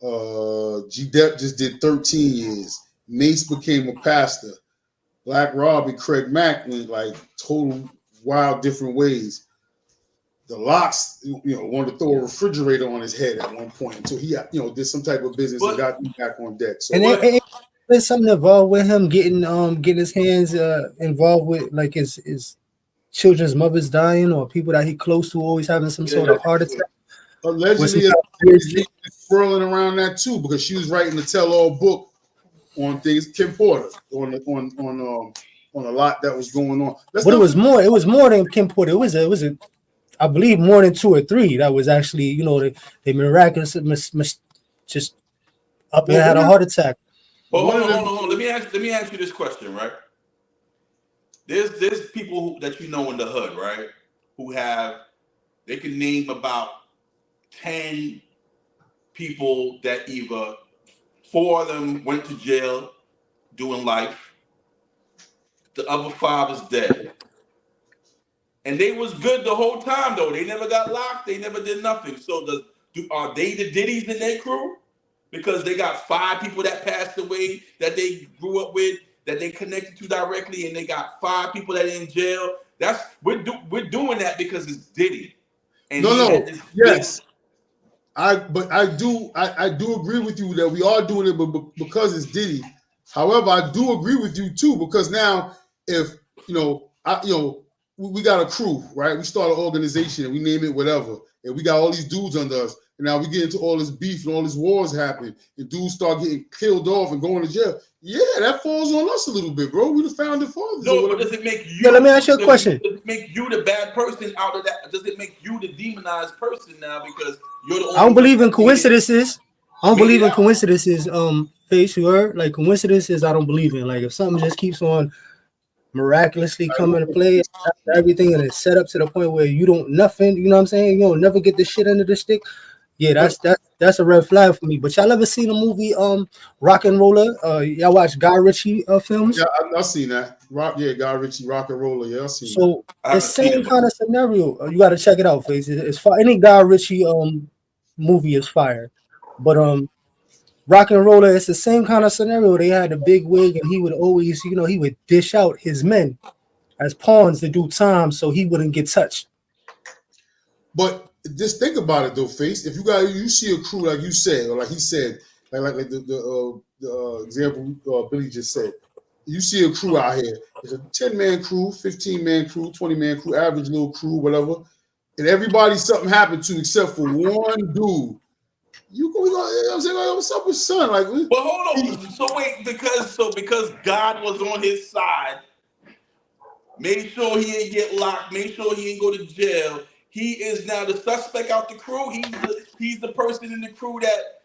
Loon. G-Dep just did 13 years. Mace became a pastor. Black Rob and Craig Mack went like total wild different ways. The Locks, wanted to throw a refrigerator on his head at one point until he, did some type of business and got back on deck. So and there's something involved with him getting his hands involved with like his children's mothers dying or people that he close to always having some sort of heart attack. Allegedly, he's swirling around that too because she was writing the tell-all book on things. Kim Porter on a lot that was going on. But it was more. It was more than Kim Porter. It was I believe more than 2 or 3 that was actually they miraculously just up and had a heart attack. Well, hold on. Let me ask you this question, right? There's people that in the hood, right, who they can name about 10 people that either 4 of them went to jail doing life, the other 5 is dead. And they was good the whole time though. They never got locked. They never did nothing. So are they the Diddies in their crew? Because they got 5 people that passed away that they grew up with, that they connected to directly, and they got 5 people that are in jail. We're doing that because it's Diddy. And yes. I do agree with you that we are doing it, but because it's Diddy. However, I do agree with you too because now if we got a crew, right? We start an organization and we name it whatever, and we got all these dudes under us, and now we get into all this beef and all these wars happen, and dudes start getting killed off and going to jail. Yeah, that falls on us a little bit, bro. We the founding fathers. No, but does it make you? Yeah, let me ask you a question. Does it make you the bad person out of that? Does it make you the demonized person now because you're the only? I don't believe in coincidences. Face, you heard? Like coincidences, I don't believe in. Like if something just keeps on miraculously coming to play, everything and it's set up to the point where you don't nothing. You know what I'm saying? You don't never get the shit under the stick. Yeah, that's a red flag for me. But y'all ever seen a movie Rock and Roller? Y'all watch Guy Ritchie films? Yeah, I've seen that. Guy Ritchie, Rock and Roller. Yeah, I've seen that. So the same kind of scenario. You got to check it out, face. It's fire. Any Guy Ritchie movie is fire. But Rock and Roller, it's the same kind of scenario. They had a big wig, and he would always, he would dish out his men as pawns to do time, so he wouldn't get touched. But just think about it though, Face. If you see a crew like you said, or like he said, like the example Billy just said, you see a crew out here. It's a 10-man crew, 15-man crew, 20-man crew, average little crew, whatever, and everybody something happened to except for one dude. I'm saying, like, what's up with son? Like, but hold on. So wait, because God was on his side, made sure he didn't get locked, made sure he didn't go to jail. He is now the suspect out the crew. He's the person in the crew that.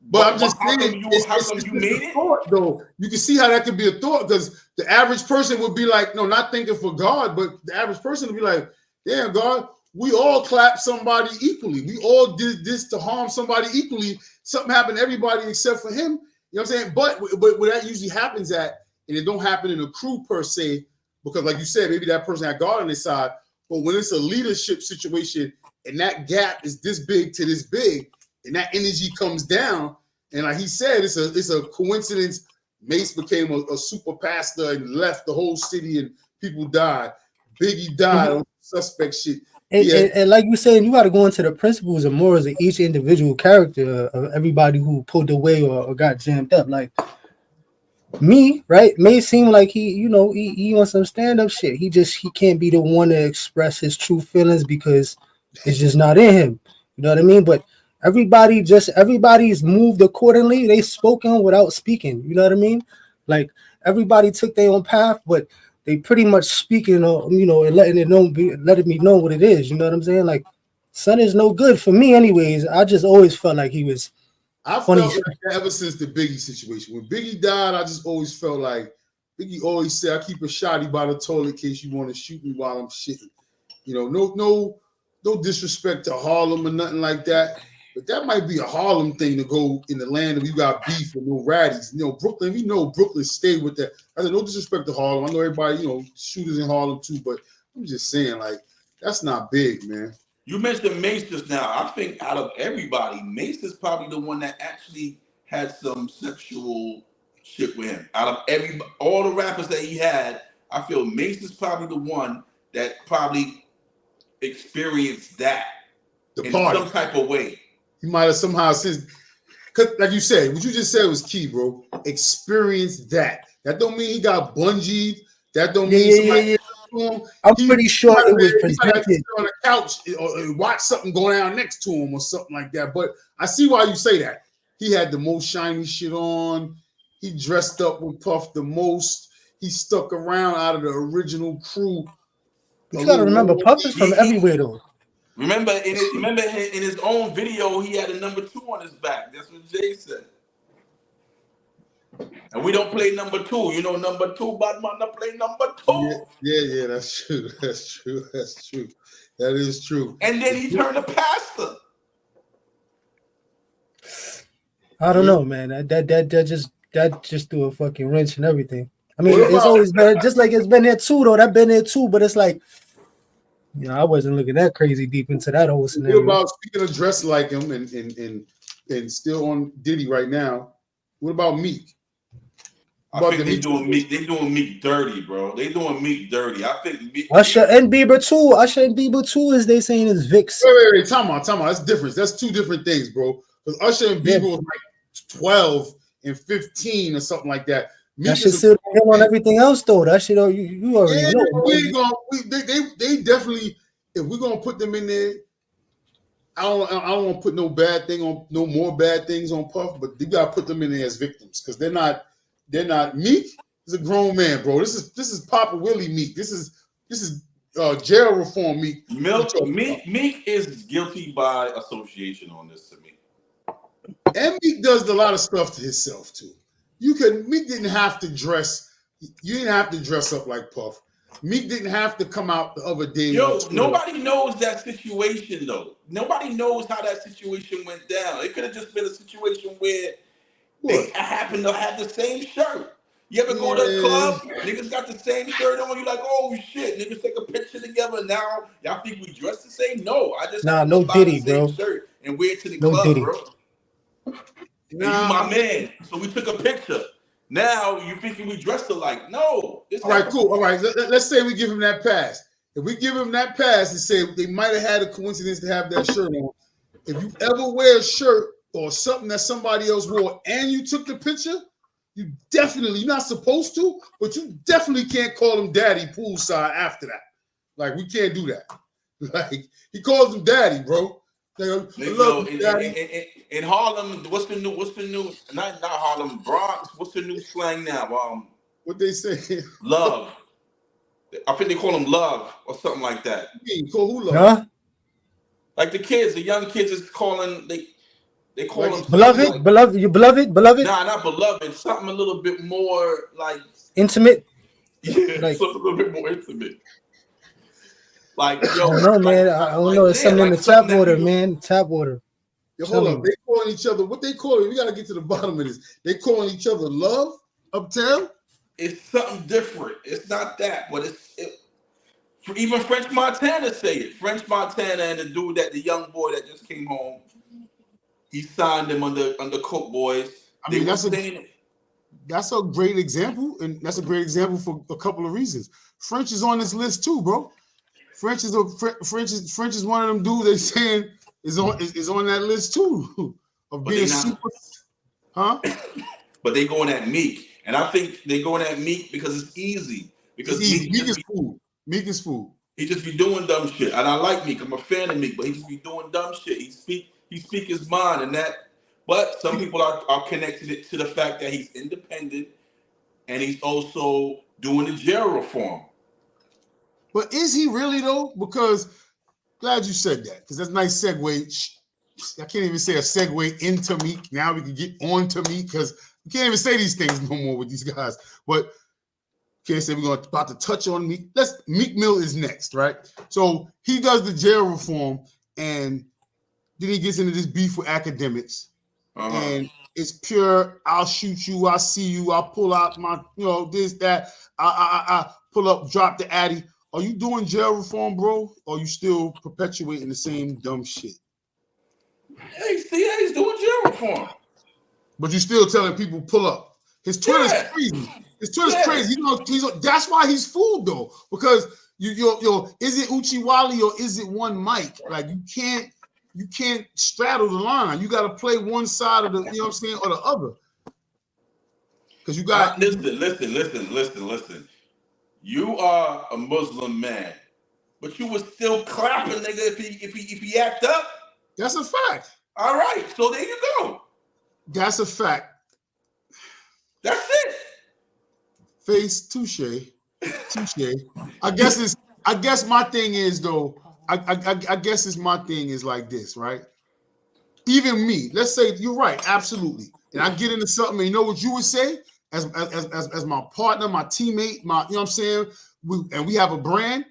But I'm just saying, how come you made it? Thought, though, you can see how that could be a thought because the average person would be like, no, not thinking for God, but the average person would be like, damn, God, we all clapped somebody equally. We all did this to harm somebody equally. Something happened to everybody except for him. You know what I'm saying? But where that usually happens at, and it don't happen in a crew per se, because like you said, maybe that person had God on his side. But when it's a leadership situation and that gap is this big to this big, and that energy comes down, and like he said, it's a coincidence. Mace became a super pastor and left the whole city, and people died. Biggie died on suspect shit. And like you said, you got to go into the principles and morals of each individual character of everybody who pulled away or got jammed up. Like me, right? May seem like he wants some stand-up shit. He can't be the one to express his true feelings because it's just not in him. You know what I mean? But everybody's moved accordingly. They spoken without speaking. You know what I mean? Like everybody took their own path, but they pretty much speaking, and letting me know what it is. You know what I'm saying? Like, son is no good for me, anyways. I just always felt like he was. I funny. Felt like that ever since the Biggie situation. When Biggie died, I just always felt like Biggie always said, "I keep a shotty by the toilet in case you want to shoot me while I'm shitting." No disrespect to Harlem or nothing like that. But that might be a Harlem thing to go in the land where you got beef and no ratties. Brooklyn, Brooklyn stayed with that. I said, no disrespect to Harlem. I know everybody, shooters in Harlem too, but I'm just saying, like, that's not big, man. You mentioned Mace just now. I think out of everybody, Mace is probably the one that actually had some sexual shit with him. Out of all the rappers that he had, I feel Mace is probably the one that probably experienced that in some type of way. He might have somehow since, cause like you said, what you just said was key, bro. Experience that. That don't mean he got bungeed. That don't mean somebody. I'm pretty sure it was presented. Sit on a couch or watch something go down next to him or something like that. But I see why you say that. He had the most shiny shit on. He dressed up with Puff the most. He stuck around out of the original crew. You gotta remember, Puff is from everywhere though. Remember in his own video, he had a number 2 on his back. That's what Jay said. And we don't play number 2. You know, number 2, bad man don't play number 2. Yeah, that's true. That's true. That is true. And then he turned to pastor. I don't know, man. That just threw a fucking wrench and everything. I mean, it's always been just like it's been there too, though. That been there too, but it's like, you know, I wasn't looking that crazy deep into that whole scenario. What about speaking of dress like him and still on Diddy right now? What about Meek? I think they doing Meek dirty, bro. They doing Meek dirty. I think Meek. Usher and Bieber too. Is they saying is Vicks? Wait. Time out. That's different. That's 2 different things, bro. Because Usher and Bieber was like 12 and 15 or something like that. That shit still on everything else though. That shit, you already know. They definitely. If we're gonna put them in there, I don't want to put no more bad things on Puff, but you gotta put them in there as victims because they're not. Meek is a grown man, bro. This is Papa Willie Meek. This is jail reform Meek. Meek is guilty by association on this to me. And Meek does a lot of stuff to himself too. Meek didn't have to dress. You didn't have to dress up like Puff. Meek didn't have to come out the other day. Nobody knows that situation though. Nobody knows how that situation went down. It could have just been a situation where they happen to have the same shirt. You ever go to a club, niggas got the same shirt on, you like, oh shit, niggas take a picture together now. Y'all think we dress the same? No, I just no Diddy, the same bro. Shirt and wear it to the club, Diddy. bro. And you my man, so we took a picture. Now you thinking we dressed alike? No. All right, cool. All right, let's say we give him that pass. If we give him that pass and say they might have had a coincidence to have that shirt on, if you ever wear a shirt or something that somebody else wore and you took the picture, you're not supposed to, but you definitely can't call him daddy poolside after that. Like, we can't do that. Like, he calls him daddy, bro. In Harlem, what's the new not Harlem, Bronx, what's the new slang now? What they say? Love. I think they call him love or something like that. You call who love? Huh? Like the young kids is calling they call him beloved. Nah, not beloved. Something a little bit more like intimate. Yeah, something a little bit more intimate. Like, yo, I don't know, man. I don't know. It's something in the tap water, man. Tap water. Yo, hold up. They calling each other. What they calling? We gotta get to the bottom of this. They calling each other love uptown. It's something different. It's not that, but even French Montana say it. French Montana and the young boy that just came home. He signed him under Coke Boys. I mean, that's a great example, and that's a great example for a couple of reasons. French is on this list too, bro. French is one of them dudes they saying is on that list too of being super, huh? But they going at Meek, and I think they going at Meek because it's easy. Because Meek is food. Meek is food. He just be doing dumb shit, and I like Meek. I'm a fan of Meek, but he just be doing dumb shit. He speak his mind, and that. But some people are connected it to the fact that he's independent, and he's also doing the jail reform. But is he really though? Because glad you said that, because that's a nice segue. I can't even say a segue into Meek. Now we can get on to Meek because we can't even say these things no more with these guys. But can't say we're about to touch on Meek. Meek Mill is next, right? So he does the jail reform, and then he gets into this beef with academics, and it's pure. I'll shoot you. I'll see you. I'll pull out my, this, that. I pull up, drop the addy. Are you doing jail reform, bro? Or are you still perpetuating the same dumb shit? He's doing jail reform. But you're still telling people pull up. His Twitter's crazy. His Twitter's crazy. That's why he's fooled though, because is it Uchiwali or is it one mic? Like you can't straddle the line. You got to play one side of the, you know what I'm saying, or the other. Because you got listen. You are a Muslim man, but you was still clapping, nigga. If he act up, that's a fact. All right, so there you go. That's a fact. That's it. Face touche. I guess my thing is though. I guess it's my thing is like this, right? Even me, let's say you're right, absolutely. And I get into something, and you know what you would say as my partner, my teammate, you know what I'm saying? We have a brand.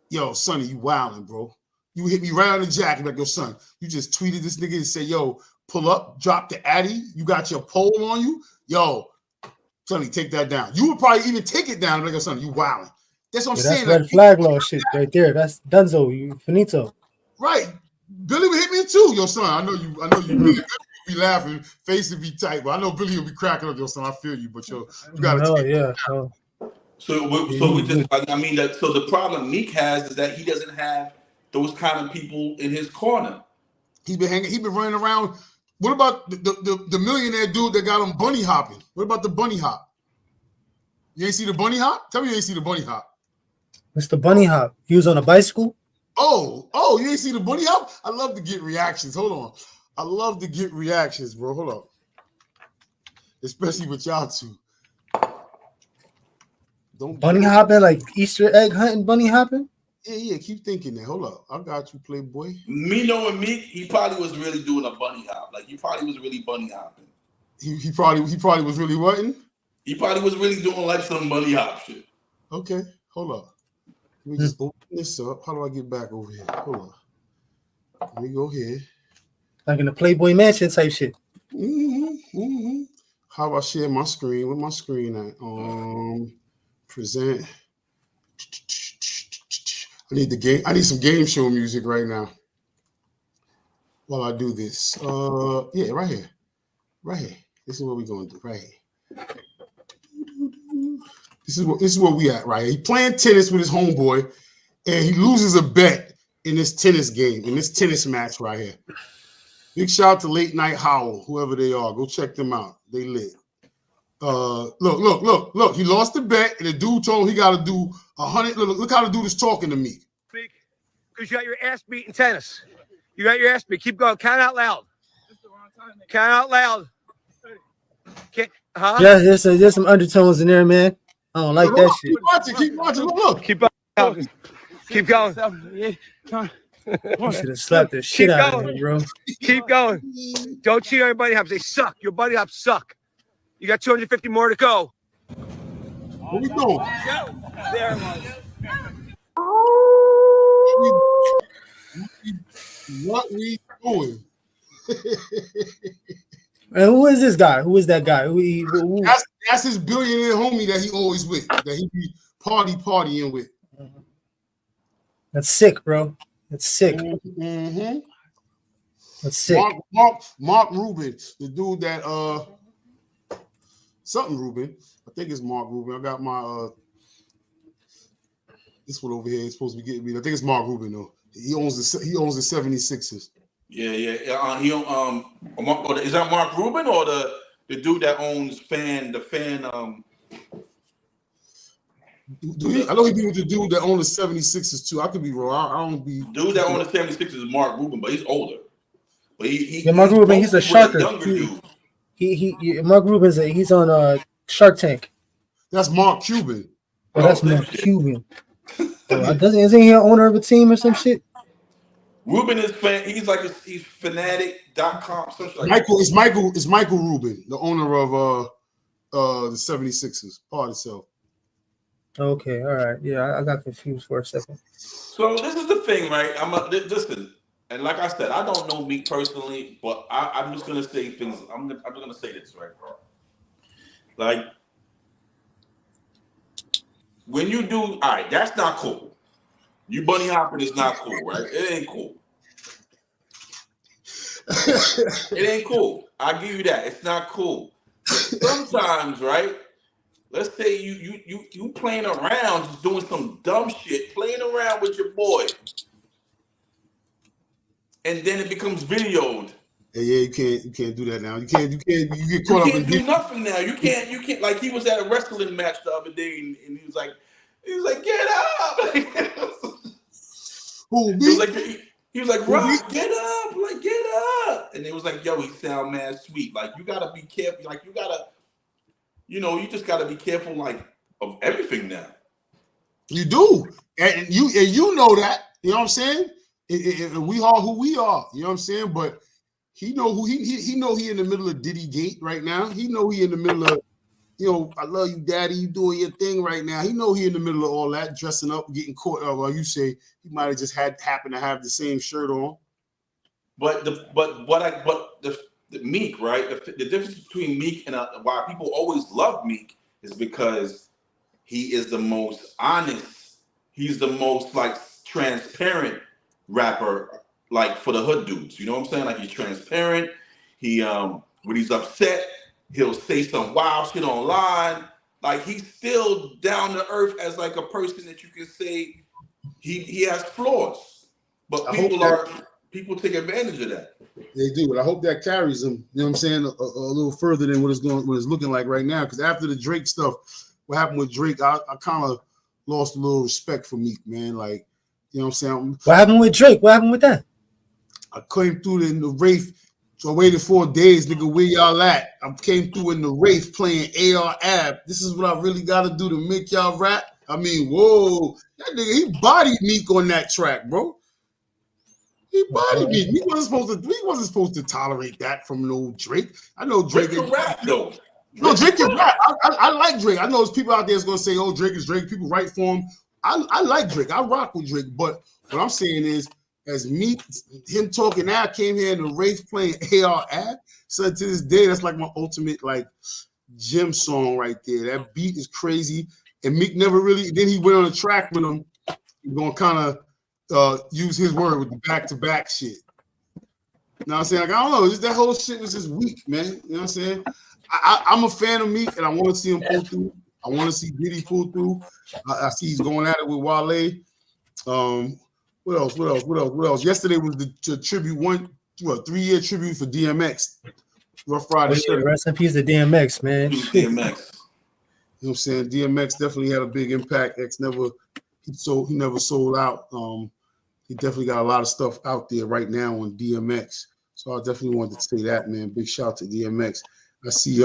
Yo, Sonny, you wildin', bro. You hit me right on the jack, like, yo, son, you just tweeted this nigga and said, yo, pull up, drop the Addy. You got your pole on you. Yo, Sonny, take that down. You would probably even take it down, like, yo, son, you wildin'. That's what I'm saying. That's red flag law shit right there. That's Dunzo. You finito. Right. Billy would hit me too, yo, son. I know you be laughing, face would be tight, but I know Billy will be cracking up, yo, son. I feel you, but yo, you gotta take it down. So we just, I mean, so the problem Meek has is that he doesn't have those kind of people in his corner. He been running around. What about the millionaire dude that got him bunny hopping? What about the bunny hop? You ain't see the bunny hop? Tell me you ain't see the bunny hop. What's the bunny hop? He was on a bicycle? Oh, you ain't see the bunny hop? I love to get reactions. Hold on. I love to get reactions, bro. Hold up. Especially with y'all two. Don't bunny hopping, like Easter egg hunting bunny hopping? Yeah, keep thinking that. Hold up. I got you, Playboy. Me knowing Meek, he probably was really doing a bunny hop. Like, he probably was really bunny hopping. He probably was really whatting? He probably was really doing like some bunny hop shit. Okay, hold up. Let me just open this up. How do I get back over here? Hold on. Let me go here. Like in the Playboy Mansion type shit. How do I share my screen? Where my screen at? Present. I need some game show music right now. While I do this. Yeah, right here. Right here. This is what we're gonna do. Right here. This is what we at right here. He playing tennis with his homeboy, and he loses a bet in this tennis game, in this tennis match right here. Big shout out to Late Night Howl, whoever they are. Go check them out. They lit. Look. He lost the bet, and the dude told him he got to do 100. Look how the dude is talking to me. Because you got your ass beat in tennis. You got your ass beat. Keep going. Count out loud. Count out loud. Huh? Yeah, there's some undertones in there, man. I don't like that shit. Keep watching. Look. Keep going. Keep going. You should have slapped the shit out of him, bro. Keep going. Don't cheat on your bunny hops. They suck. Your bunny hops suck. You got 250 more to go. What we doing? There it was. What we doing? And who is this guy? Who is that guy? Who? That's his billionaire homie that he always with, that he be partying with. That's sick, bro. That's sick. Mm-hmm. That's sick. Mark Rubin, the dude that something Rubin. I think it's Mark Rubin. I got my this one over here is supposed to be getting me. I think it's Mark Rubin though. He owns the 76ers. Yeah. Is that Mark Rubin or the dude that owns the fan? I know he be with the dude that owns the 76ers too. I could be wrong. I don't be. Dude that owns the 76ers is Mark Rubin, but he's older. But Mark Rubin, he's a sharker. Mark Rubin's he's on Shark Tank. That's Mark Cuban. Oh, that's Mark Cuban. Isn't he an owner of a team or some shit? Rubin is he's fanatic.com. It's Michael Rubin, the owner of the 76ers, part itself. Okay, all right. Yeah, I got confused for a second. So this is the thing, right? Listen, and like I said, I don't know Meek personally, but I'm just gonna say things. I'm just gonna say this, right? Like, when you do, all right, that's not cool. You bunny hopping is not cool, right? It ain't cool. It ain't cool. I give you that. It's not cool. But sometimes, right? let's say you playing around, just doing some dumb shit, playing around with your boy, and then it becomes videoed. Yeah, you can't do that now. You get You caught up can't in do nothing now. You can't like he was at a wrestling match the other day and he was like, get up. Who It me? was like he was like, Rock, get up, like get up. And it was like, yo, he sound mad sweet. Like you gotta be careful, like you gotta, you just gotta be careful like of everything now. You do. And you know that. You know what I'm saying? And we are who we are. You know what I'm saying? But he know who he know he in the middle of Diddy Gate right now. He know he in the middle of, I love you, daddy. You doing your thing right now. He know he in the middle of all that, dressing up, getting caught. Well, you say he might have just happened to have the same shirt on. But the Meek, right? The difference between Meek and why people always love Meek is because he is the most honest. He's the most like transparent rapper, like for the hood dudes. You know what I'm saying? Like he's transparent. He when he's upset, he'll say some wild shit online. Like he's still down to earth as like a person that you can say he has flaws. But people take advantage of that. They do, but I hope that carries him. You know what I'm saying? A little further than what it's looking like right now. Because after the Drake stuff, what happened with Drake, I kind of lost a little respect for Meek, man. Like, you know what I'm saying? What happened with Drake? What happened with that? I came through in the Wraith, so I waited 4 days, nigga. Where y'all at? I came through in the Wraith playing AR Ab. This is what I really got to do to make y'all rap. I mean, whoa, that nigga, he bodied Meek on that track, bro. He bodied Meek. He wasn't supposed to tolerate that from no Drake. I know Drake can rap though. No, Drake can rap. I like Drake. I know there's people out there that's gonna say, "Oh, Drake is Drake." People write for him. I like Drake. I rock with Drake. But what I'm saying is, as Meek, him talking now, came here in the Wraith playing AR Ab. So to this day, that's like my ultimate like gym song right there. That beat is crazy. And Meek never really. Then he went on a track with him. He's gonna kind of use his word with the back-to-back shit. You know what I'm saying? Like, I don't know. Just that whole shit was just weak, man. You know what I'm saying? I'm a fan of Meek, and I want to see him pull through. I want to see Diddy pull through. I see he's going at it with Wale. What else? Yesterday was the tribute 3-year tribute for DMX. Rough Rider. Rest in peace to DMX, man. DMX. You know what I'm saying? DMX definitely had a big impact. He never sold out. He definitely got a lot of stuff out there right now on DMX. So I definitely wanted to say that, man. Big shout out to DMX. I see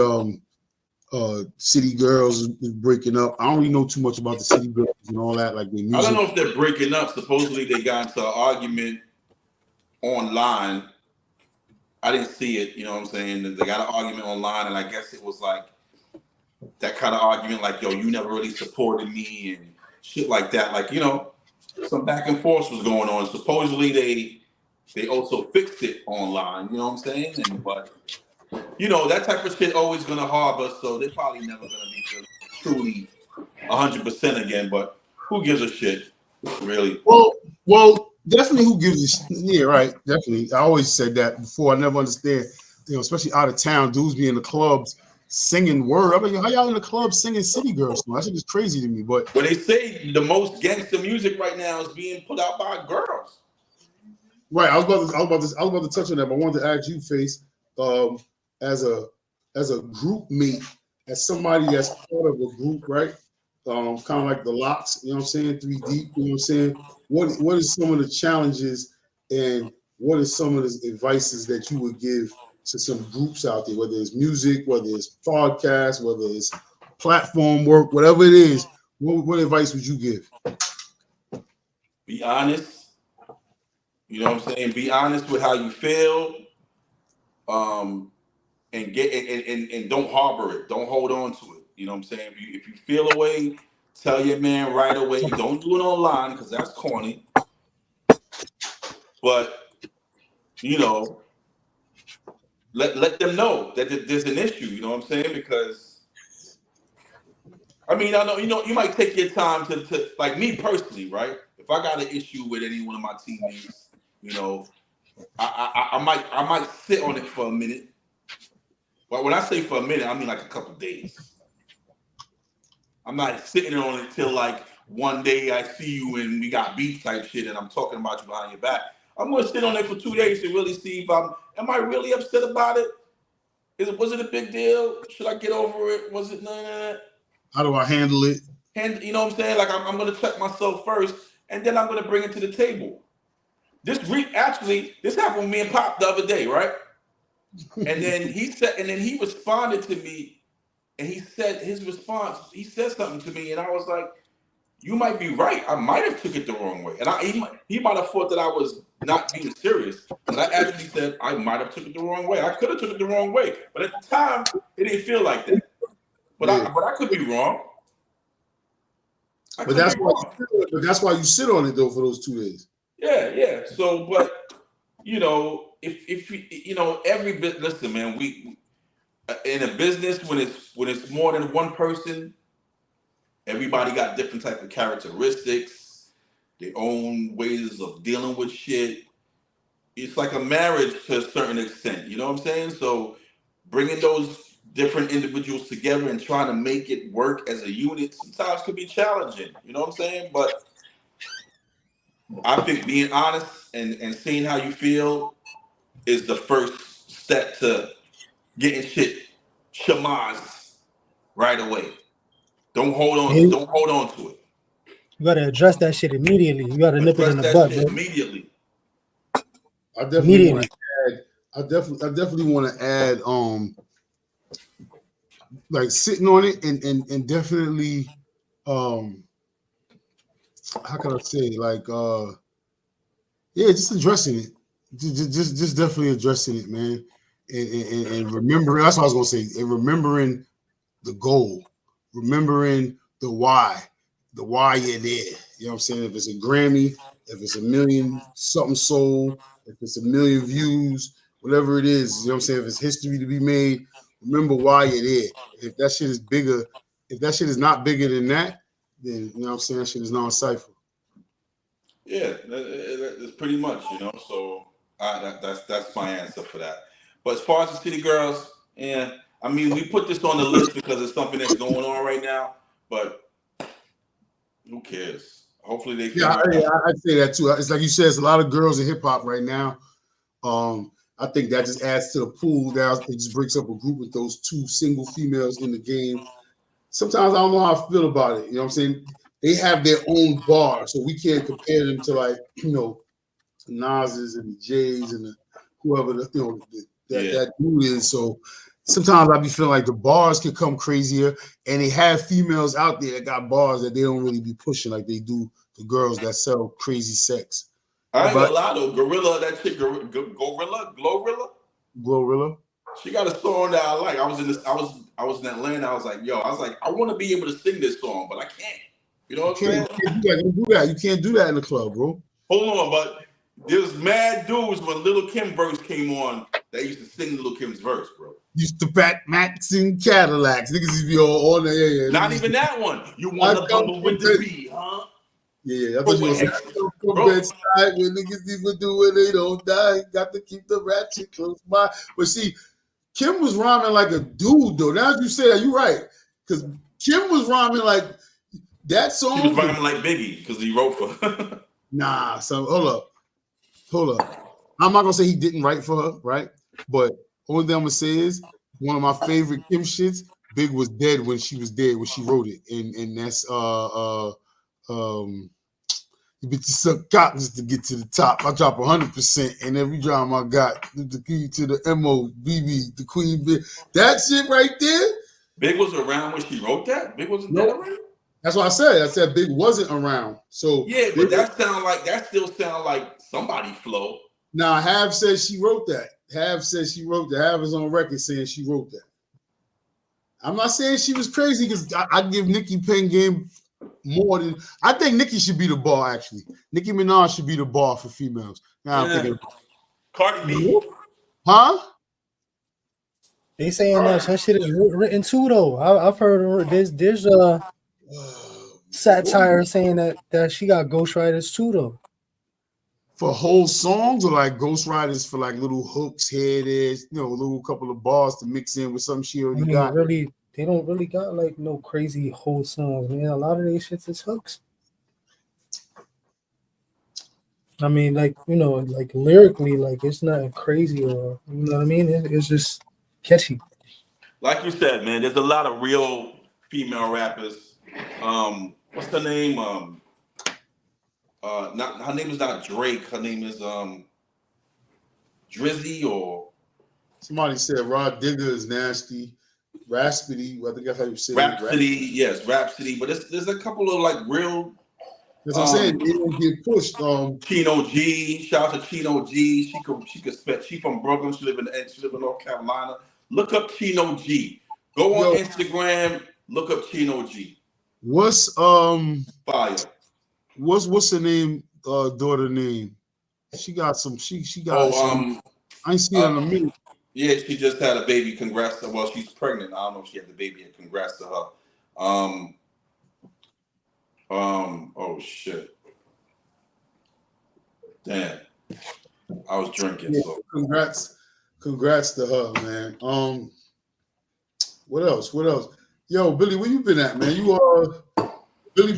City Girls is breaking up. I don't really know too much about the City Girls and all that, like their music. I don't know if they're breaking up. Supposedly they got into an argument online. I didn't see it, you know what I'm saying? They got an argument online, and I guess it was like that kind of argument, like, yo, you never really supported me and shit like that. Like, some back and forth was going on. Supposedly they also fixed it online, you know what I'm saying? But that type of shit always gonna harbor, so they're probably never gonna be truly 100% again. But who gives a shit, really? Well, definitely who gives a shit. Yeah, right. Definitely. I always said that before. I never understand, especially out of town, dudes be in the clubs singing word. I'm like, how y'all in the club singing City Girls? That shit is crazy to me. But they say the most gangster music right now is being put out by girls. Right. I was about to touch on that, but I wanted to ask you, Face, as a group mate, as somebody that's part of a group, right? Kind of like the Locks, you know what I'm saying? 3 Deep, you know what I'm saying? What is some of the challenges and what is some of the advices that you would give to some groups out there, whether it's music, whether it's podcasts, whether it's platform work, whatever it is, what advice would you give? Be honest. You know what I'm saying? Be honest with how you feel. And get and don't harbor it. Don't hold on to it. You know what I'm saying? If you feel a way, tell your man right away. Don't do it online because that's corny. But let them know that there's an issue. You know what I'm saying? Because I know you might take your time to like me personally, right? If I got an issue with any one of my teammates, I might sit on it for a minute. But when I say for a minute, I mean like a couple days. I'm not sitting on it till like one day I see you and we got beef type shit and I'm talking about you behind your back. I'm gonna sit on it for 2 days to really see if am I really upset about it? Was it a big deal? Should I get over it? Was it nah? How do I handle it? And you know what I'm saying? Like I'm gonna check myself first, and then I'm gonna bring it to the table. This happened with me and Pop the other day, right? And then he responded to me, and he said he said something to me, and I was like, you might be right. I might have took it the wrong way. And he might have thought that I was not being serious. But I actually said I might have took it the wrong way. I could have took it the wrong way. But at the time, it didn't feel like that. But I could be wrong. But that's why you sit on it though for those 2 days. Yeah. So, but if every bit. Listen, man. We in a business when it's more than one person. Everybody got different type of characteristics, their own ways of dealing with shit. It's like a marriage to a certain extent. You know what I'm saying? So bringing those different individuals together and trying to make it work as a unit sometimes could be challenging. You know what I'm saying? But I think being honest and seeing how you feel is the first step to getting shit shamazed right away. Don't hold on to it. You gotta address that shit immediately. You gotta nip it in the butt, bro. Immediately. I definitely want to add like sitting on it and definitely how can I say, like just addressing it. Just definitely addressing it, man. And remembering, that's what I was gonna say, and remembering the goal, remembering the why you're there. You know what I'm saying? If it's a Grammy, if it's 1 million something sold, if it's 1 million views, whatever it is, you know what I'm saying? If it's history to be made, remember why you're there. If that shit is bigger, if that shit is not bigger than that, then you know what I'm saying, that shit is non-cipher. Yeah, that's pretty much, So that's my answer for that. But as far as the City Girls, yeah, I mean, we put this on the list because it's something that's going on right now. But who cares? Hopefully they figure it out. I'd say that too. It's like you said, it's a lot of girls in hip hop right now. I think that just adds to the pool. Now it just breaks up a group with those 2 single females in the game. Sometimes I don't know how I feel about it. You know what I'm saying? They have their own bar, so we can't compare them to like Nas's and the J's and whoever that dude is. So sometimes I be feeling like the bars can come crazier, and they have females out there that got bars that they don't really be pushing like they do the girls that sell crazy sex. I ain't gonna lie though, Gorilla, that chick, Glorilla. She got a song that I like. I was in Atlanta. I was like, I want to be able to sing this song, but I can't. You know what I'm saying? You can't do that in the club, bro. Hold on, but there's mad dudes when Lil' Kim verse came on that used to sing Lil' Kim's verse, bro. Used to pack Max and Cadillacs. Niggas used to be all there. Yeah. Not even that one. You want to bubble with the beat, huh? Yeah, I thought you were saying from bedside when niggas even do when they don't die. Got to keep the ratchet close by. But see, Kim was rhyming like a dude, though. Now that you say that, you're right. Because Kim was rhyming like that song. She was rhyming like Biggie because he wrote for her. Nah, so hold up. I'm not gonna say he didn't write for her, right? But only thing I'm gonna say is one of my favorite Kim shits. Big was dead when she was dead when she wrote it, and that's you bitches suck cock just to get to the top. I drop 100%, and every drum I got the key to the MOBB, the Queen Bee. That shit right there. Big was around when she wrote that. Big wasn't dead around. That's what I said. I said Big wasn't around. So yeah, but that still sound like somebody flow. Now, Hav says she wrote that. Hav says she wrote that. Hav is on record saying she wrote that. I'm not saying she was crazy because I give Nicki Pen Game more than I think Nicki should be the bar. Actually, Nicki Minaj should be the bar for females. Now I'm thinking, Cardi B, huh? They saying that shit is written too though. I've heard there's satire saying that she got ghostwriters too though. For whole songs or like ghostwriters for like little hooks here, there's a little couple of bars to mix in with something she already got. Really they don't really got like no crazy whole songs, man. A lot of these shits is hooks. I mean, like, like lyrically, like it's not crazy or you know what I mean. It's just catchy. Like you said, man, there's a lot of real female rappers. What's her name? Not her name is not Drake. Her name is Drizzy or Somebody said Rod Digger is nasty. Raspity, I think that's how you say it. Rhapsody. Yes, Rhapsody. But there's a couple of like real. That's what I'm saying. They don't get pushed. Chino G. Shout out to Chino G. She could spit. She from Brooklyn. She live in North Carolina. Look up Chino G. Go on Instagram. Look up Chino G. What's Fire. What's her name? Daughter name? She got some. She got. I ain't seen her in a minute. Yeah, she just had a baby. Congrats to well, she's pregnant. I don't know if she had the baby yet. Congrats to her. Oh shit. Damn. I was drinking. Yeah, So congrats to her, man. What else? Yo, Billy, where you been at, man? You Billy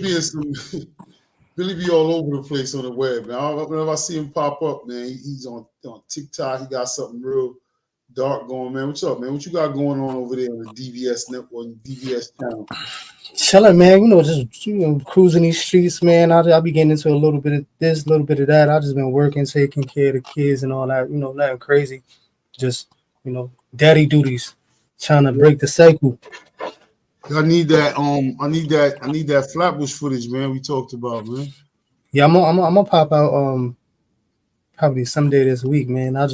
Billy be all over the place on the web, man. Whenever I see him pop up, man, he's on TikTok. He got something real dark going, man. What's up, man? What you got going on over there on the DVS network, DVS channel? Chilling, man. Just cruising these streets, man. I'll be getting into a little bit of this, a little bit of that. I just been working, taking care of the kids and all that. Nothing crazy. Just daddy duties, trying to break the cycle. I need that. I need that Flatbush footage, man. We talked about, man. Yeah, I'm gonna pop out probably someday this week, man. I've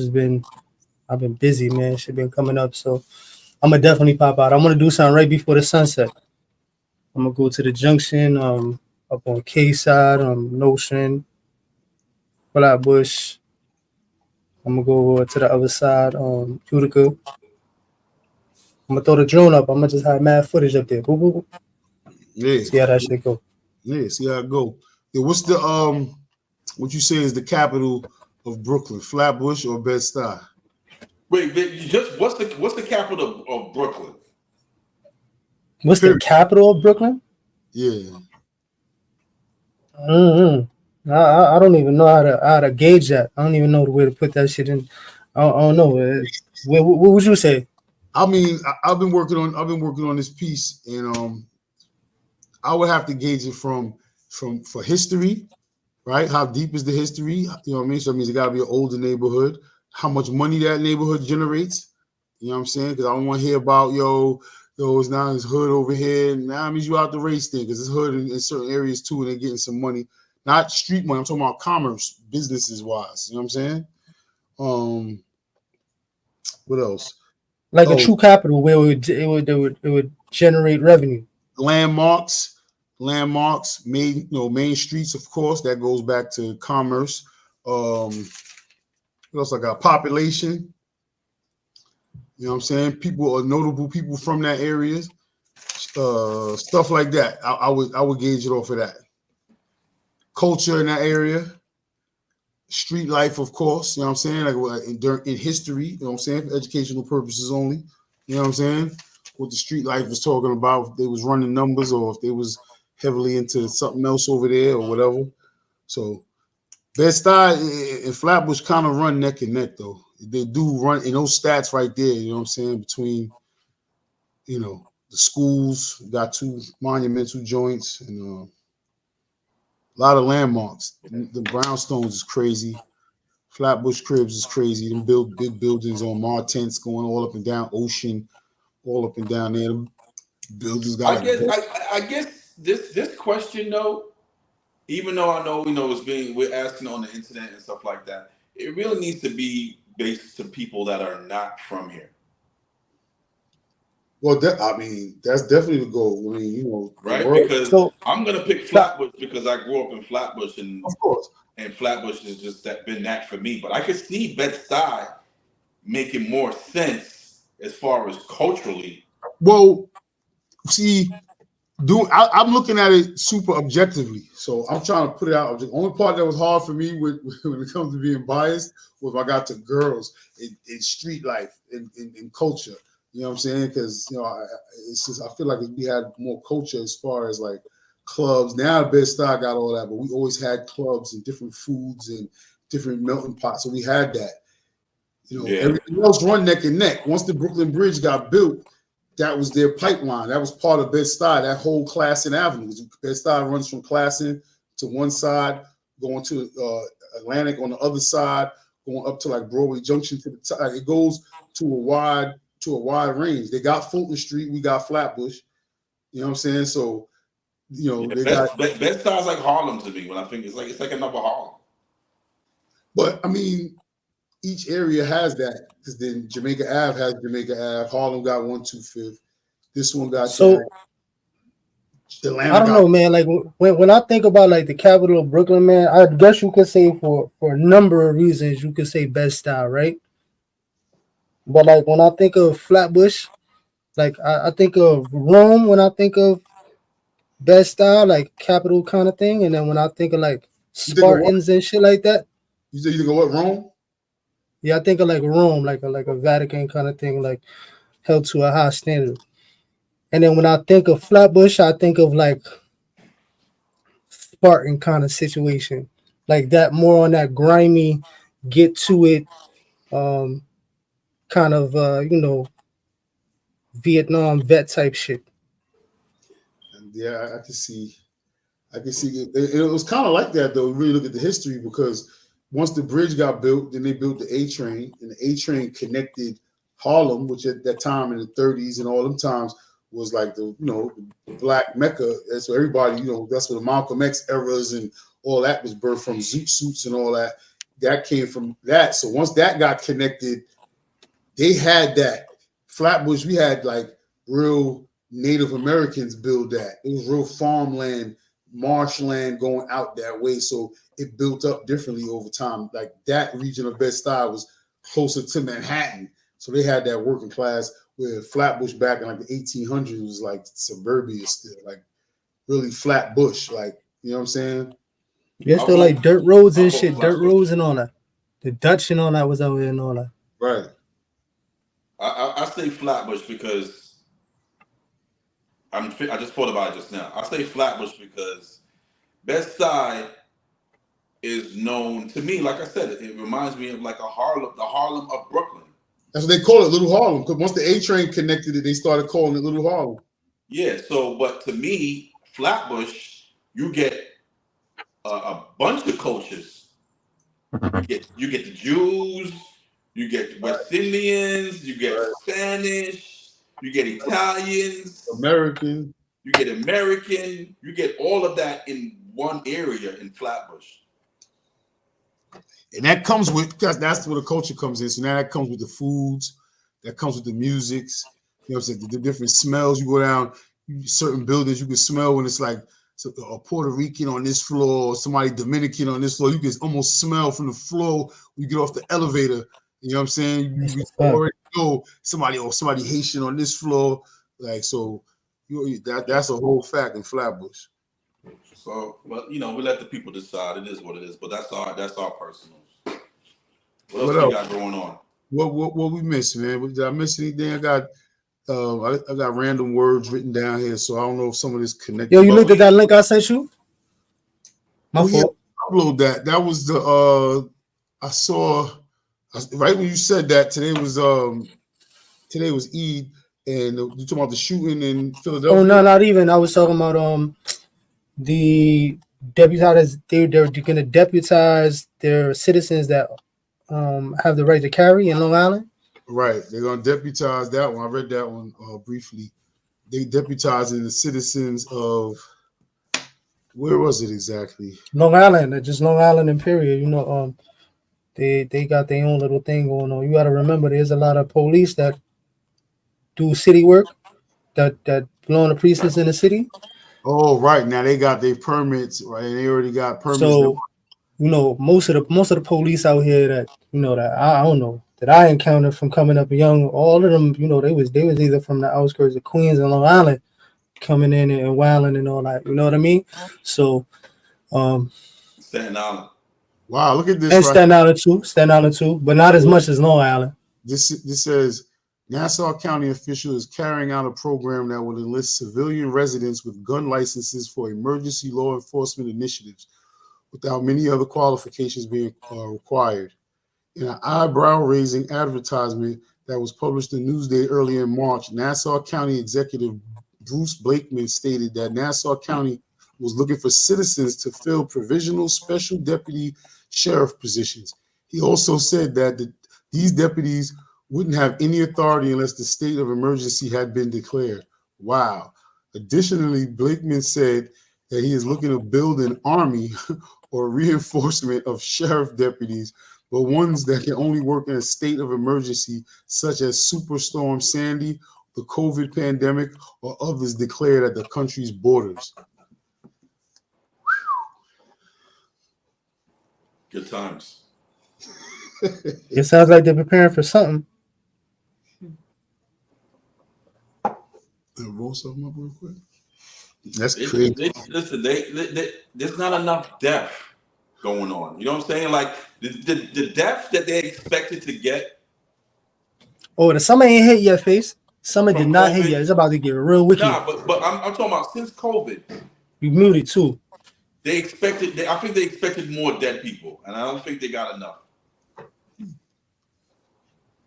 been busy, man. Shit been coming up, so I'm gonna definitely pop out. I'm gonna do something right before the sunset. I'm gonna go to the junction, up on K side, Notion, Flatbush. I'm gonna go over to the other side, Utica. I'm gonna throw the drone up. I'm gonna just have mad footage up there. Boop, boop, boop. Yeah. See how that shit go. Yeah, see how it go. Yeah, what's the what you say is the capital of Brooklyn? Flatbush or Bed-Stuy? wait, just what's the capital of Brooklyn? What's the capital of Brooklyn? Yeah. I don't even know how to gauge that. I don't even know the way to put that shit in. I don't know. What would you say? I mean, I've been working on this piece, and I would have to gauge it for history, right? How deep is the history? You know what I mean? So it means it gotta be an older neighborhood. How much money that neighborhood generates? You know what I'm saying? Because I don't want to hear about it's now this hood over here. Now it means you out the race thing because it's hood in certain areas too, and they're getting some money. Not street money. I'm talking about commerce, businesses wise. You know what I'm saying? What else? Like a true capital where it would generate revenue. Landmarks, main streets, of course. That goes back to commerce. What else I got? Population. You know what I'm saying? People are notable people from that area. Stuff like that. I would gauge it off of that. Culture in that area. Street life, of course. You know what I'm saying? Like in history, you know what I'm saying? For educational purposes only. You know what I'm saying? What the street life was talking about, if they was running numbers or if they was heavily into something else over there or whatever. So Bed-Stuy and Flatbush kind of run neck and neck though. They do run in those stats right there, you know what I'm saying, between the schools, got 2 monumental joints and a lot of landmarks. The brownstones is crazy. Flatbush Cribs is crazy. Them build big buildings on Martens going all up and down Ocean, all up and down there. Them buildings got. I guess this question though, even though I know we're asking on the internet and stuff like that, it really needs to be based to people that are not from here. Well, that's definitely the goal. I mean, right? Because I'm gonna pick Flatbush because I grew up in Flatbush, and of course, and Flatbush has just been that for me. But I could see Bed-Stuy making more sense as far as culturally. Well, see, I'm looking at it super objectively, so I'm trying to put it out. The only part that was hard for me when it comes to being biased was I got to girls in street life, in culture. You know what I'm saying? Because it's just I feel like we had more culture as far as like clubs. Now Bed-Stuy got all that, but we always had clubs and different foods and different melting pots. So we had that. Everything else run neck and neck. Once the Brooklyn Bridge got built, that was their pipeline. That was part of Bed-Stuy, that whole Classen Avenue. Bed-Stuy runs from Classen to one side, going to Atlantic on the other side, going up to like Broadway Junction to the top. It goes to a wide range. They got Fulton Street, we got Flatbush. You know what I'm saying? So, they got Bed-Stuy's like Harlem to me when I think it's like another Harlem. But I mean, each area has that because then Jamaica Ave has Jamaica Ave. Harlem got 125th. This one got so. Atlanta I don't know, man. Like when I think about like the capital of Brooklyn, man, I guess you could say for a number of reasons you could say Bed-Stuy, right? But like when I think of Flatbush, like I think of Rome when I think of Bed-Stuy, like capital kind of thing, and then when I think of like Spartans and shit like that. You think of what, Rome? Yeah, I think of like Rome, like a Vatican kind of thing, like held to a high standard. And then when I think of Flatbush, I think of like Spartan kind of situation, like that, more on that grimy, get to it, kind of Vietnam vet type shit. Yeah, I can see it. It was kind of like that though. Really look at the history, because once the bridge got built, then they built the A train, and the A train connected Harlem, which at that time in the 30s and all them times was like the black Mecca. And so everybody, that's where the Malcolm X eras and all that was birthed from, zoot suits and all that. That came from that. So once that got connected, they had that. Flatbush, we had like real Native Americans build that. It was real farmland, marshland going out that way. So it built up differently over time. Like that region of Bed-Stuy was closer to Manhattan. So they had that working class, where Flatbush back in like the 1800s was like suburbia still, like really flat bush, like, you know what I'm saying? Yeah, still like dirt roads and shit, dirt roads and all that. The Dutch and all that was over there and all that. Right. I say Flatbush because I just thought about it just now. I say Flatbush because Bed-Stuy is known to me, like I said, it reminds me of like the Harlem of Brooklyn. That's what they call it, Little Harlem. Because once the A train connected it, they started calling it Little Harlem. Yeah. So, but to me, Flatbush, you get a bunch of cultures. You get the Jews, you get West Indians, you get Spanish, you get Italians, American, you get all of that in one area in Flatbush. And that comes with, because that's where the culture comes in. So now that comes with the foods, that comes with the musics, you know what I'm saying? The different smells. You go down certain buildings, you can smell when it's like a Puerto Rican on this floor, or somebody Dominican on this floor. You can almost smell from the floor when you get off the elevator. You know what I'm saying? You already know somebody Haitian on this floor. Like, so that's a whole fact in Flatbush. So, but we let the people decide. It is what it is. But that's our personal. What else we got going on? What we miss, man? Did I miss anything? I got random words written down here, so I don't know if some of this connected. Yo, you looked at that link I sent you? My fault. Yeah, upload that. That was the I saw right when you said that today was Eid, and you talking about the shooting in Philadelphia. Oh no, not even. I was talking about the deputized. They're going to deputize their citizens that have the right to carry in Long Island. Right, they're going to deputize that one. I read that one briefly. They deputizing the citizens of, where was it exactly? Long Island, just Long Island and period. They got their own little thing going on. You got to remember, there's a lot of police that do city work, that belong to precincts in the city. Oh, right. Now they got their permits, right? They already got permits. So, most of the police out here that that I don't know, that I encountered from coming up young, all of them, they was either from the outskirts of Queens and Long Island, coming in and wilding and all that. You know what I mean? So, Staten Island. Wow, look at this. And Staten Island too, but not as much as Long Island. This says Nassau County official is carrying out a program that will enlist civilian residents with gun licenses for emergency law enforcement initiatives without many other qualifications being required. In an eyebrow-raising advertisement that was published in Newsday early in March, Nassau County Executive Bruce Blakeman stated that Nassau County was looking for citizens to fill provisional special deputy sheriff positions. He also said that these deputies wouldn't have any authority unless the state of emergency had been declared. Wow. Additionally, Blakeman said that he is looking to build an army or reinforcement of sheriff deputies, but ones that can only work in a state of emergency, such as Superstorm Sandy, the COVID pandemic, or others declared at the country's borders. Good times. It sounds like they're preparing for something. Roll something up real quick. That's crazy. Listen, there's not enough death going on. You know what I'm saying? Like the death that they expected to get. Oh, the summer ain't hit yet, face. Summer did not hit yet. It's about to get real wicked. Nah, but I'm talking about since COVID. You muted too. I think they expected more dead people, and I don't think they got enough.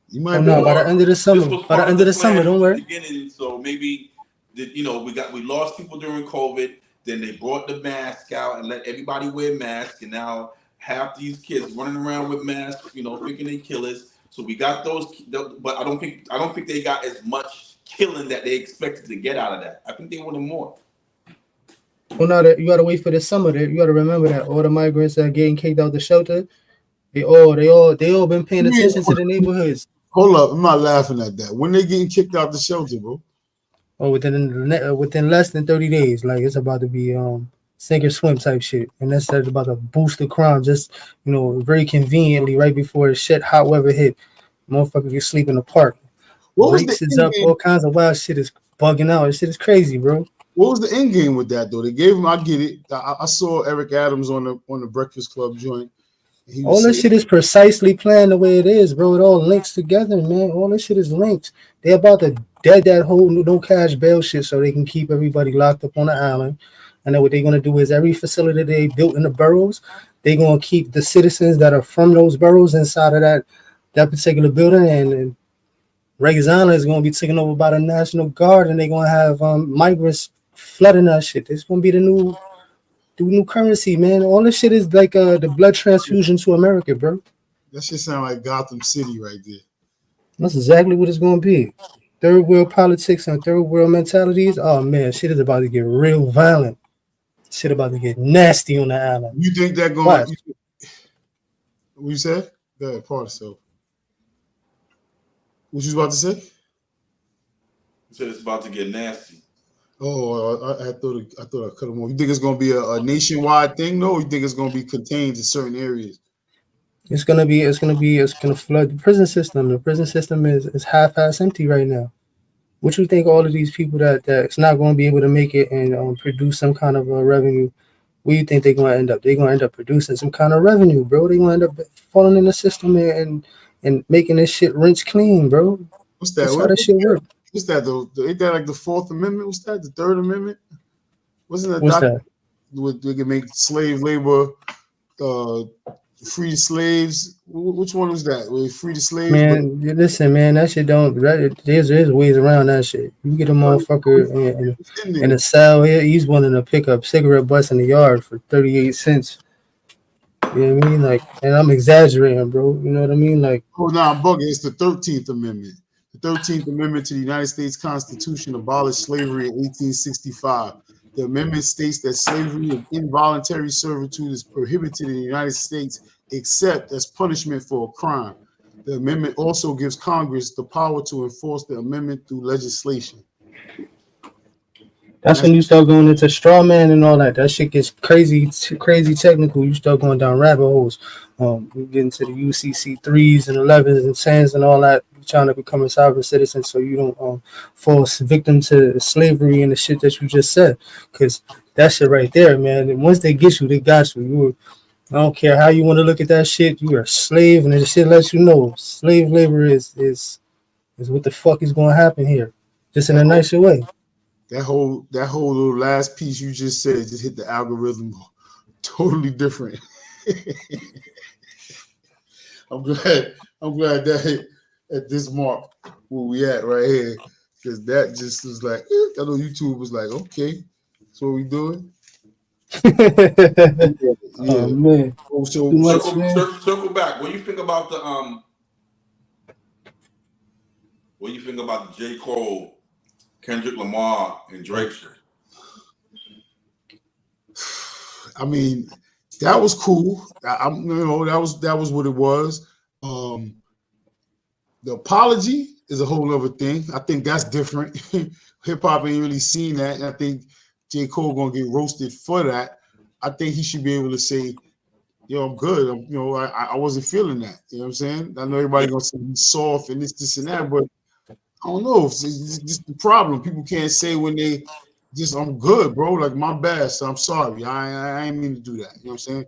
You might by the end of the summer. By the end of the summer, don't worry. So maybe we lost people during COVID. Then they brought the mask out and let everybody wear masks, and now half these kids running around with masks, thinking they killers. So we got those, but I don't think they got as much killing that they expected to get out of that. I think they wanted more. Well, now that you gotta wait for the summer. You gotta remember that all the migrants that are getting kicked out the shelter, they all been paying attention to the neighborhoods. Hold up, I'm not laughing at that. When they getting kicked out the shelter, bro? Oh, within less than 30 days, like it's about to be sink or swim type shit, and that's about to boost the crime. Just very conveniently right before the shit hot weather hit, motherfuckers can sleep in the park. Rates is up, all kinds of wild shit is bugging out. This shit is crazy, bro. What was the end game with that though? They gave him. I get it. I saw Eric Adams on the Breakfast Club joint. All this shit is precisely planned the way it is, bro. It all links together, man. All this shit is linked. They're about to dead that whole no cash bail shit so they can keep everybody locked up on the island. And then what they're gonna do is every facility they built in the boroughs, they're gonna keep the citizens that are from those boroughs inside of that particular building, and Rikers Island is gonna be taken over by the National Guard, and they're gonna have migrants flooding that shit. It's gonna be the new currency, man. All this shit is like the blood transfusion to America, bro. That shit sound like Gotham City right there. That's exactly what it's gonna be. Third world politics and third world mentalities. Oh man, shit is about to get real violent. Shit about to get nasty on the island. You think that going? What you said? Go ahead, part yourself. What you was about to say? You said it's about to get nasty. Oh, I thought I cut them off. You think it's going to be a nationwide thing, though? Or you think it's going to be contained to certain areas? It's gonna flood the prison system. The prison system is half-ass empty right now. What you think all of these people that's not going to be able to make it and produce some kind of revenue? What do you think they're going to end up? They're going to end up producing some kind of revenue, bro. They're going to end up falling in the system and making this shit rinse clean, bro. What's that? That's how that shit work. What's that though? Ain't that like the Fourth Amendment? What's that? The Third Amendment? Wasn't that? What's that? They can make slave labor, free slaves. Which one was that? Where free the slaves? Man, listen, man, that shit don't. There's ways around that shit. You get a motherfucker in a cell here. He's wanting to pick up cigarette butts in the yard for 38 cents. You know what I mean? Like, and I'm exaggerating, bro. You know what I mean? Like, oh no, I'm bugging. It's the 13th Amendment. The 13th Amendment to the United States Constitution abolished slavery in 1865. The amendment states that slavery and involuntary servitude is prohibited in the United States except as punishment for a crime. The amendment also gives Congress the power to enforce the amendment through legislation. That's when you start going into straw man and all that. That shit gets crazy technical. You start going down rabbit holes. We get into the UCC 3s and 11s and 10s and all that. You're trying to become a sovereign citizen so you don't fall victim to slavery and the shit that you just said. Because that shit right there, man. And once they get you, they got you. I don't care how you want to look at that shit. You are a slave, and the shit lets you know slave labor is Is what the fuck is going to happen here? Just in a nicer way. That whole little last piece you just said just hit the algorithm totally different. I'm glad that hit at this mark where we at right here, because that just was like, I know YouTube was like, okay, that's what we doing. Yeah. Oh man. So circle back. What do you think about the What do you think about the J. Cole, Kendrick Lamar, and Drake shit? I mean, that was cool. That was what it was. The apology is a whole other thing. I think that's different. Hip hop ain't really seen that, and I think J. Cole gonna get roasted for that. I think he should be able to say, "Yo, I'm good. I wasn't feeling that." You know what I'm saying? I know everybody gonna say he's soft and this and that, but I don't know. It's just the problem. People can't say when they just, I'm good, bro. Like, my bad. So I'm sorry. I ain't mean to do that. You know what I'm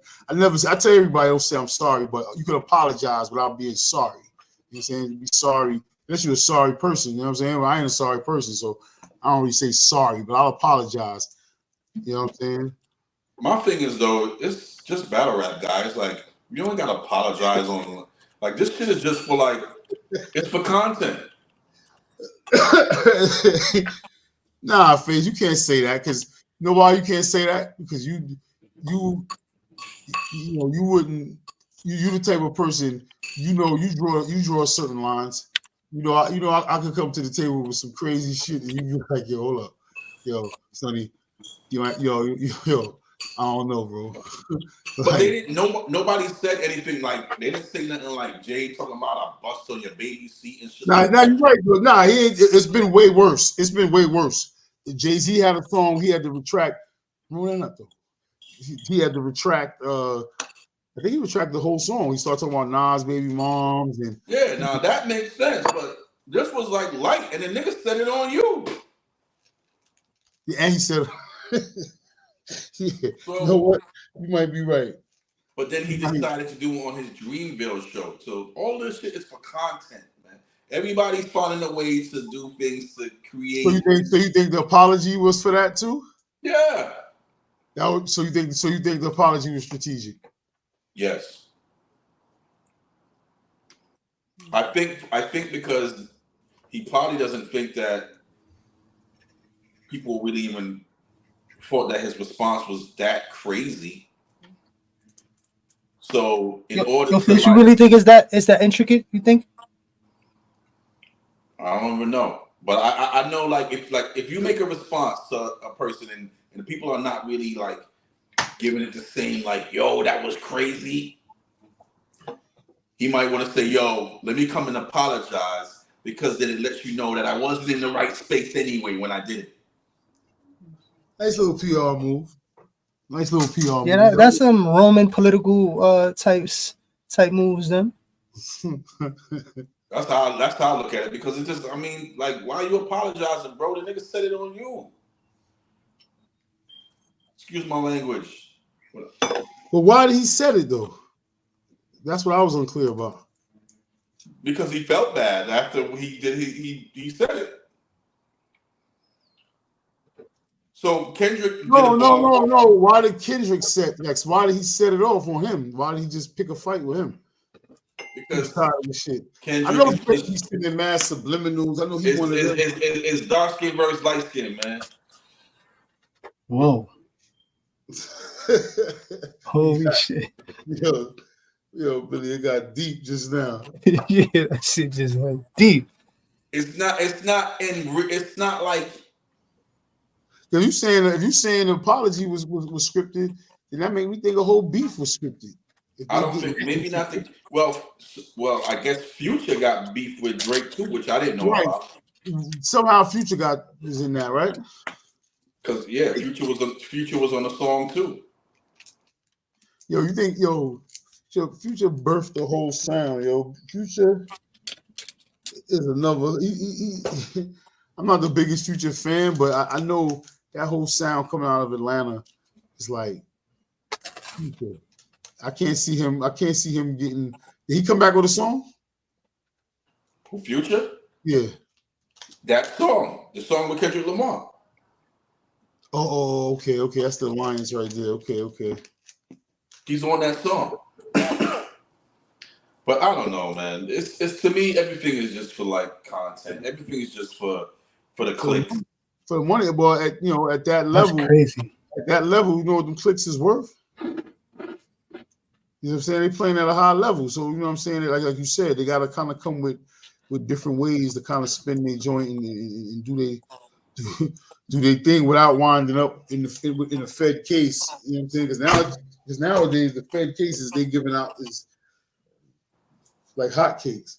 saying? I tell everybody, don't say I'm sorry, but you can apologize without being sorry. You know what I'm saying? Be sorry. Unless you're a sorry person. You know what I'm saying? Well, I ain't a sorry person, so I don't really say sorry, but I'll apologize. You know what I'm saying? My thing is, though, it's just battle rap, guys. Like, you don't gotta apologize on, like, this shit is just for, like, it's for content. Nah, Faze, you can't say that, because you know why you can't say that? Because you wouldn't, you the type of person, you draw certain lines. I could come to the table with some crazy shit and you be like, yo, hold up. Yo, Sonny, yo, I don't know, bro. But they didn't. Nobody said anything like, they didn't say nothing like Jay talking about a bust on your baby seat and shit. Nah, you're right, bro. Nah, it's been way worse. It's been way worse. Jay-Z had a song, he had to retract. No, not though. He had to retract. I think he retracted the whole song. He started talking about Nas baby moms and yeah. Now that makes sense, but this was like light, and the nigga said it on you. Yeah, and he said, "Yeah, So, you know what? You might be right." But then he decided to do it on his Dreamville show. So all this shit is for content, man. Everybody's finding a way to do things to create. So you think the apology was for that too? Yeah. So you think the apology was strategic? Yes. I think because he probably doesn't think that people really even thought that his response was that crazy. So in order to, you really think it's that intricate? You think? I don't even know, but I know, like, if you make a response to a person and the people are not really like giving it the same, like, yo, that was crazy, he might want to say, yo, let me come and apologize, because then it lets you know that I wasn't in the right space anyway when I did it. Nice little PR move. Yeah, that's some Roman political type moves then. That's how I look at it, because it's just, I mean, like, why are you apologizing, bro? The nigga said it on you. Excuse my language. But why did he said it though? That's what I was unclear about. Because he felt bad after he did. He said it. So Kendrick. No. Why did Kendrick set next? Why did he set it off on him? Why did he just pick a fight with him? Because he's tired of the shit. Kendrick, I know he's sending mad subliminals. I know he wanted it's dark skin versus light skin, man. Whoa. Holy shit. Yo, Billy, it got deep just now. Yeah, that shit just went deep. It's not like. If you saying the apology was scripted, then that made me think a whole beef was scripted. I don't think, maybe not the, well, I guess Future got beef with Drake too, which I didn't know about. Somehow Future was in that, right? Because yeah, Future was on the song too. Yo, you think Future birthed the whole sound, yo. Future is another. I'm not the biggest Future fan, but I know that whole sound coming out of Atlanta is like Future. I can't see him getting. Did he come back with a song? Who, Future? Yeah. That song, the song with Kendrick Lamar. Oh, okay. That's the Alliance right there. Okay. He's on that song. But I don't know, man. It's to me, everything is just for like content. Everything is just for the clicks. For the money, boy, at that level. That's crazy. At that level, you know what them clicks is worth? You know what I'm saying? They playing at a high level. So, you know what I'm saying? Like you said, they got to kind of come with different ways to kind of spin their joint and do their thing without winding up in a Fed case. You know what I'm saying? Because nowadays, the Fed cases they giving out is like hotcakes.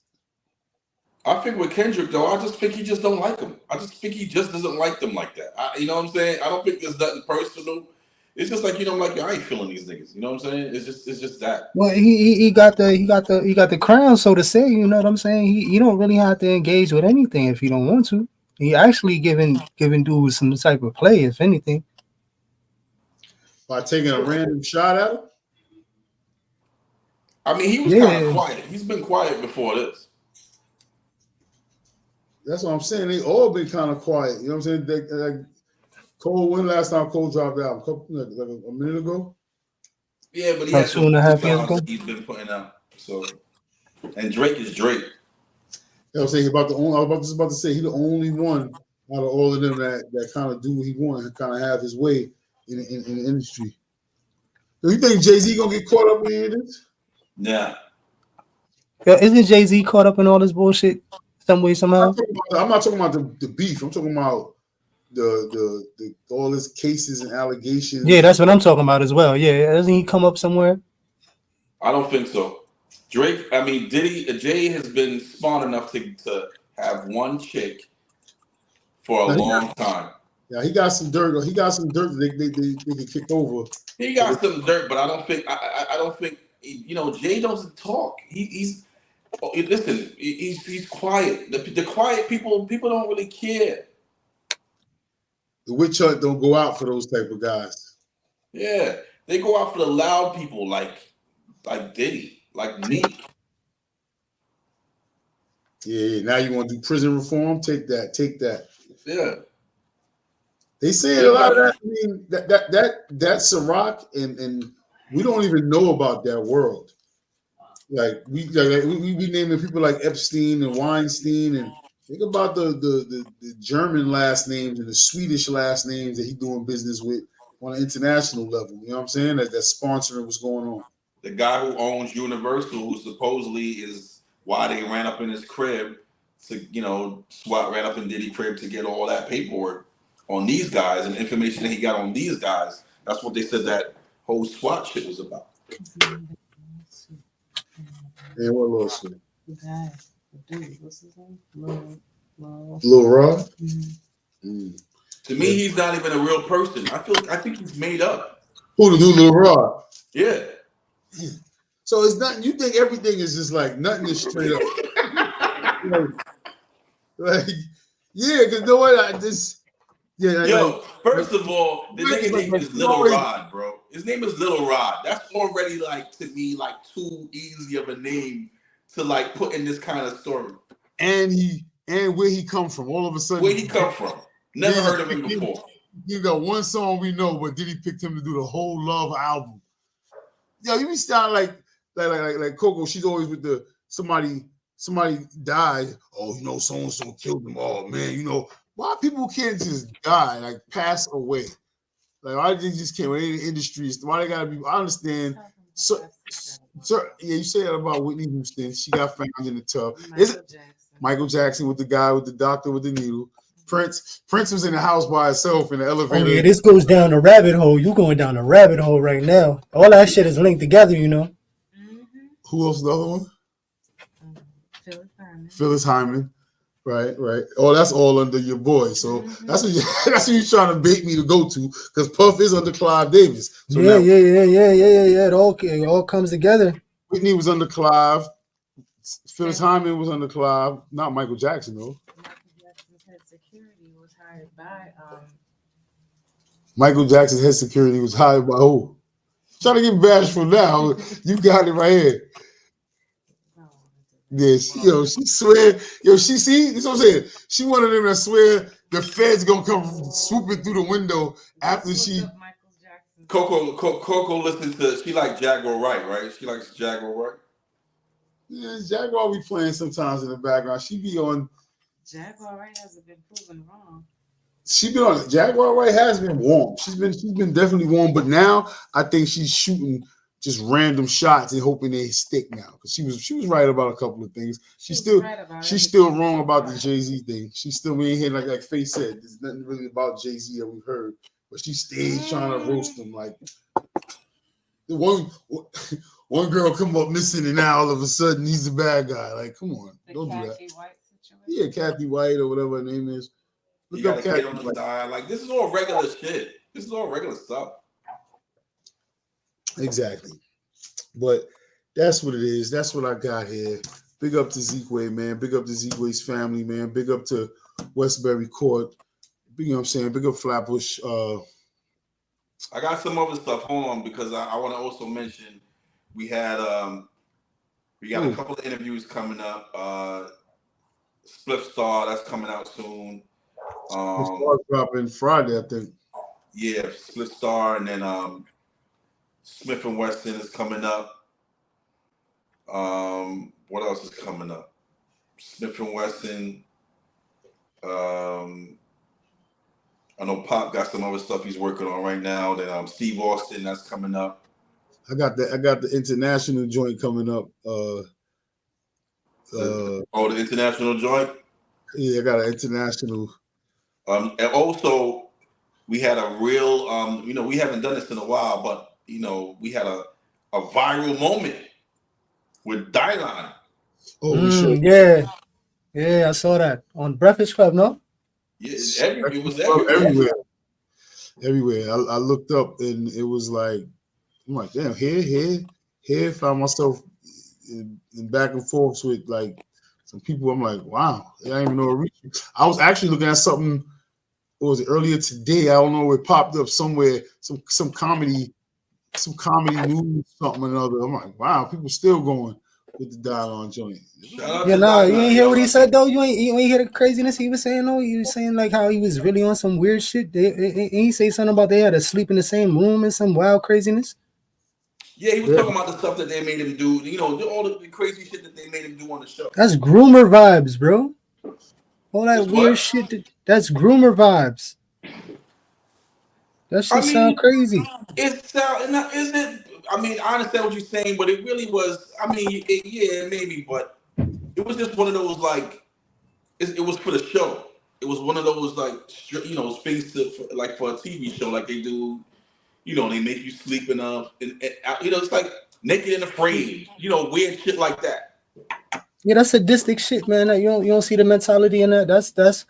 I think with Kendrick, though, I just think he just don't like him. I just think he just doesn't like them like that. You know what I'm saying? I don't think there's nothing personal. It's just like, you know, like, I ain't feeling these niggas. You know what I'm saying? It's just that. Well, he got the crown, so to say. You know what I'm saying? You don't really have to engage with anything if you don't want to. He actually giving dudes some type of play, if anything. By taking a random shot at him? I mean, he was kind of quiet. He's been quiet before this. That's what I'm saying. They all been kind of quiet. You know what I'm saying? Like Cole, when last time Cole dropped out? A minute ago? Yeah, but he About had 2.5 years ago. He's been putting out. So, and Drake is Drake. You know what I'm saying? I was about to say he's the only one out of all of them that kind of do what he wants and kind of have his way in the industry. Do you think Jay-Z gonna get caught up in this? Yeah. Yo, isn't Jay-Z caught up in all this bullshit some way, somehow? I'm not talking about the beef. I'm talking about the all his cases and allegations. Yeah, that's what I'm talking about as well. Yeah, doesn't he come up somewhere? I don't think so. Drake, I mean, Jay has been smart enough to have one chick for a long time. Yeah, he got some dirt. He got some dirt that they can kick over. He got some dirt, but I don't think you know, Jay doesn't talk. He's quiet. The quiet people don't really care. The witch hunt don't go out for those type of guys. Yeah, they go out for the loud people like Diddy, like Meek. Yeah, now you want to do prison reform? Take that. Yeah. They say a lot of that. I mean, that's Ciroc, and we don't even know about that world. Like we naming people like Epstein and Weinstein, and think about the German last names and the Swedish last names that he's doing business with on an international level. You know what I'm saying? That's sponsoring what's going on. The guy who owns Universal, who supposedly is why they ran up in his crib to, you know, SWAT ran up in Diddy's crib to get all that paperwork on these guys and information that he got on these guys. That's what they said that whole SWAT shit was about. Yeah, what lawsuit? The guy, the dude, what's his name? Lil Rod? Mm-hmm. To me, he's not even a real person. I think he's made up. Who to do Lil Rod? Yeah. So it's not. You think everything is just like nothing is straight up? like yeah, because no way like this. Yeah. Yo, first of all, the nigga name is Little Rod, bro. His name is Little Rod. That's already like to me like too easy of a name to like put in this kind of story. And where he come from? All of a sudden, where he come from? Never heard of him before. You got one song we know, but Diddy picked him to do the whole Love album. Yo, you be sound like Coco. She's always with the somebody died. Oh, you know, so and so killed them. Oh man, you know why people can't just die, like pass away. Like why they just can't in the industries? Why they gotta be? I understand. So yeah, you say that about Whitney Houston. She got found in the tub. Michael Jackson with the guy with the doctor with the needle. Prince was in the house by himself in the elevator. Oh, yeah, this goes down the rabbit hole. You going down the rabbit hole right now. All that shit is linked together, you know. Mm-hmm. Who else? The other one? Phyllis Hyman. Right. Oh, that's all under your boy. So that's what you're trying to bait me to go to, because Puff is under Clive Davis. So yeah. It all comes together. Whitney was under Clive. Phyllis Hyman was under Clive. Not Michael Jackson though. Michael Jackson's head security was hired by who? Trying to get bashful now. You got it right here. Yeah, she swear. Yo, she see. That's what I'm saying. She one of them that swear the feds gonna come swooping through the window after she. Coco listens to. She like Jaguar Wright, right? She likes Jaguar Wright. Yeah, Jaguar be playing sometimes in the background. She be on. Jaguar Wright hasn't been proven wrong. She been on. Jaguar Wright has been warm. She's been definitely warm, but now I think she's shooting just random shots and hoping they stick now. Because she was right about a couple of things. She's still wrong about the Jay-Z thing. She's still being here like Faye said. There's nothing really about Jay-Z that we've heard, but she stays trying to roast him. Like the one girl come up missing and now all of a sudden he's the bad guy. Like, come on, don't do that. Yeah, Kathy White or whatever her name is. Look, you got a kid on the side. Like, this is all regular shit. This is all regular stuff. Exactly. But that's what it is. That's what I got here. Big up to Zekwe, man. Big up to Zekwe's family, man. Big up to Westbury Court. You know what I'm saying? Big up Flatbush. I got some other stuff. Hold on, because I want to also mention we got a couple of interviews coming up. Split Star, that's coming out soon. Star's dropping Friday, I think. Yeah, Split Star, and then Smith and Wesson is coming up. What else is coming up? Smith and Wesson. I know Pop got some other stuff he's working on right now. Then Steve Austin, that's coming up. I got the international joint coming up. The international joint. Yeah, I got an international. And also, we had a real, we haven't done this in a while, but we had a viral moment with Dylan. Oh, sure. Yeah, I saw that on Breakfast Club. No. Yeah, it was everywhere. Everywhere. I looked up and it was like, I'm like, damn, here. Found myself in back and forth with like some people. I'm like, wow, I didn't even know. I was actually looking at something. What was it earlier today? I don't know. It popped up somewhere. Some comedy news, something or another. I'm like, wow, people still going with the dial-on joint. Yeah, nah, you ain't hear what he said though. You ain't hear the craziness he was saying though. He was saying like how he was really on some weird shit. He say something about they had to sleep in the same room and some wild craziness. Yeah, he was talking about the stuff that they made him do. All the crazy shit that they made him do on the show. That's groomer vibes, bro. All that weird shit. That's groomer vibes. That shit sound crazy. I mean, I understand what you're saying, but it really was. I mean, maybe, but it was just one of those like. It was for the show. It was one of those like things for a TV show, like they do. They make you sleep enough, and it's like Naked and Afraid. Weird shit like that. Yeah, that's sadistic shit, man. You don't see the mentality in that. That's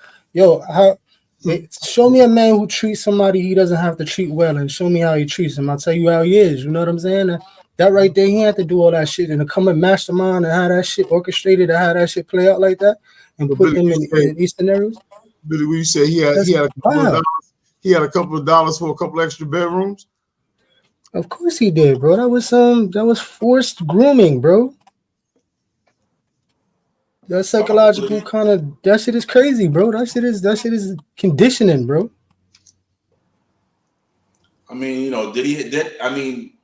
show me a man who treats somebody he doesn't have to treat well, and show me how he treats him. I'll tell you how he is. You know what I'm saying? That right there, he had to do all that shit and to come and mastermind and how that shit orchestrated and how that shit play out like that and put them in these scenarios. Billy, what you say? He had a couple of dollars for a couple extra bedrooms. Of course he did, bro. That was forced grooming, bro. That psychological kind of that shit is crazy, bro. That shit is conditioning, bro. I mean,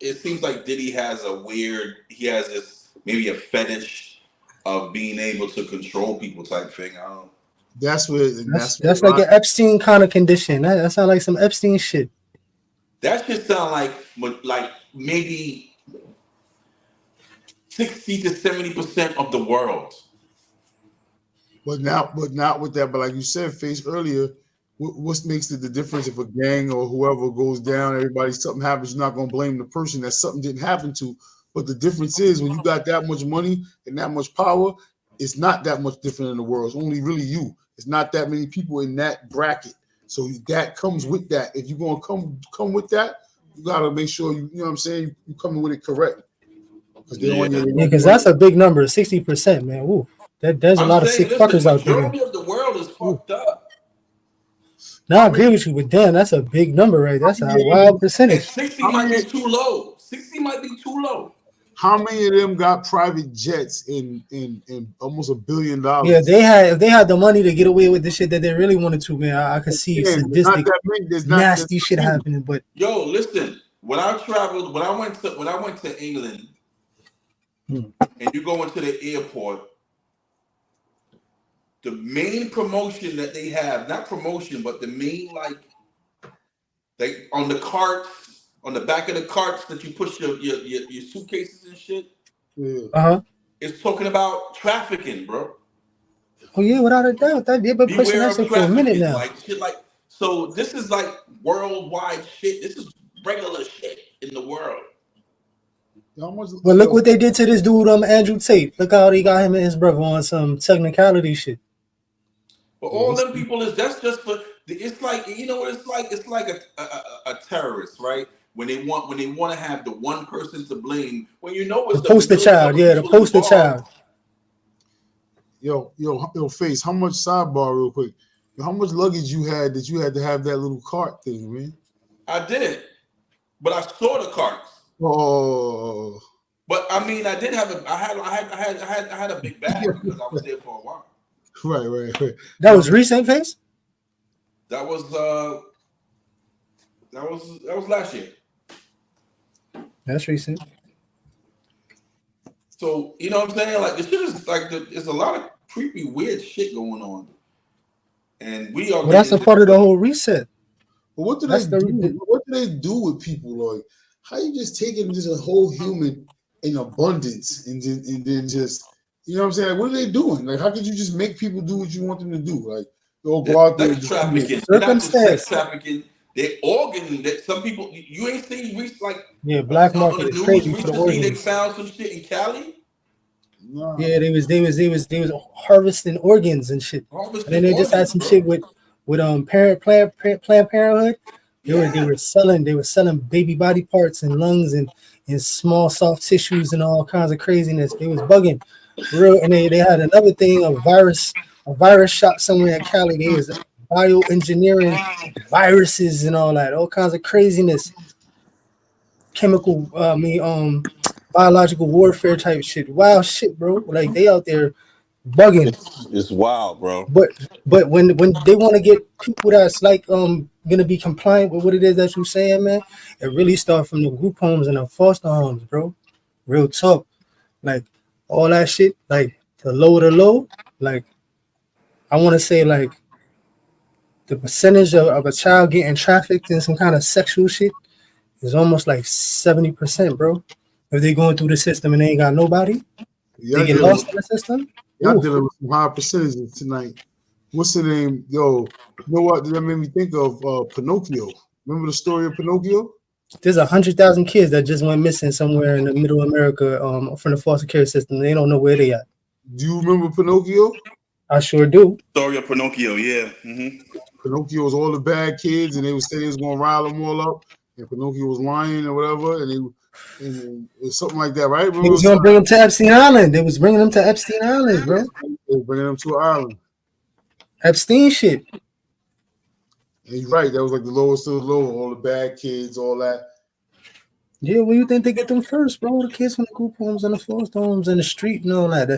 it seems like Diddy has this maybe a fetish of being able to control people type thing. I don't know. That's like an Epstein kind of condition. That sounds like some Epstein shit. That shit sound like maybe 60 to 70% of the world. But not with that. But like you said, Face earlier, what makes the difference if a gang or whoever goes down, something happens, you're not gonna blame the person that something didn't happen to. But the difference is when you got that much money and that much power, it's not that much different in the world. It's only really you. It's not that many people in that bracket. So that comes with that. If you're gonna come with that, you gotta make sure you know what I'm saying. You coming with it correct. Because that's a big number, 60%, man. Ooh, there's a lot of sick fuckers out there. The majority of the world is fucked up. No, I agree with you, but damn, that's a big number, right? That's a wild percentage. 60 might be too low. 60 might be too low. How many of them got private jets in almost $1 billion? Yeah, if they had the money to get away with the shit that they really wanted to, man, I could see sadistic, nasty shit happening. But yo, listen, when I went to England, and you go into the airport, the main promotion that they have, not promotion, but the main they on the carts, on the back of the carts that you push your suitcases and shit. Yeah. It's talking about trafficking, bro. Oh yeah, without a doubt. They've been pushing that shit for a minute now. So this is like worldwide shit. This is regular shit in the world. But look what they did to this dude, Andrew Tate. Look how they got him and his brother on some technicality shit. But all them people that's just for. It's like, you know what it's like. It's like a terrorist, right? When they want to have the one person to blame, when you know it's the poster child. Yeah, the poster child. Yo, Face. How much sidebar, real quick? How much luggage you had that you had to have that little cart thing, man? I didn't, but I saw the carts. Oh. But I mean, I did have I had a big bag because I was there for a while. Right. That was recent, Face? That was last year. That's recent. So you know what I'm saying? Like the shit is like there's a lot of creepy, weird shit going on, and we are. Well, that's a part of the whole reset. But what do they do? What do they do with people? Like, how you just taking just a whole human in abundance and then just, you know what I'm saying? Like, what are they doing? Like, how could you just make people do what you want them to do? Like, go out there and trafficking. They're not just sex trafficking. They're organ. That some people you ain't seen black market is crazy for the organs. They found some shit in Cali. No. Yeah, they was harvesting organs and shit. And then they just had some shit with Planned Parenthood. They were selling baby body parts and lungs and small soft tissues and all kinds of craziness. They was bugging real, and they had another thing, a virus shop somewhere in Cali. They was bioengineering viruses and all kinds of craziness, chemical biological warfare type shit. Wild shit, bro. Like they out there bugging. It's wild, bro. But when they want to get people that's like gonna be compliant with what it is that you're saying, man, it really starts from the group homes and the foster homes, bro. Real talk. Like all that shit, like the low, like I want to say like the percentage of a child getting trafficked in some kind of sexual shit is almost like 70%, bro. If they going through the system and they ain't got nobody, they get lost in the system. Y'all dealing with some high percentages tonight. What's the name? Yo, you know what? That made me think of Pinocchio. Remember the story of Pinocchio? There's 100,000 kids that just went missing somewhere in the middle America from the foster care system. They don't know where they at. Do you remember Pinocchio? I sure do. Story of Pinocchio, yeah. Mm-hmm. Pinocchio was all the bad kids, and they would say they was going to rile them all up, and Pinocchio was lying or whatever, and something like that, right? They was going to bring them to Epstein Island. They was bringing them to Epstein Island, bro. They were bringing them to an island. Epstein shit. And you're right. That was like the lowest of the low. All the bad kids, all that. Yeah, well, you think they get them first, bro? The kids from the group homes and the foster homes and the street and all that.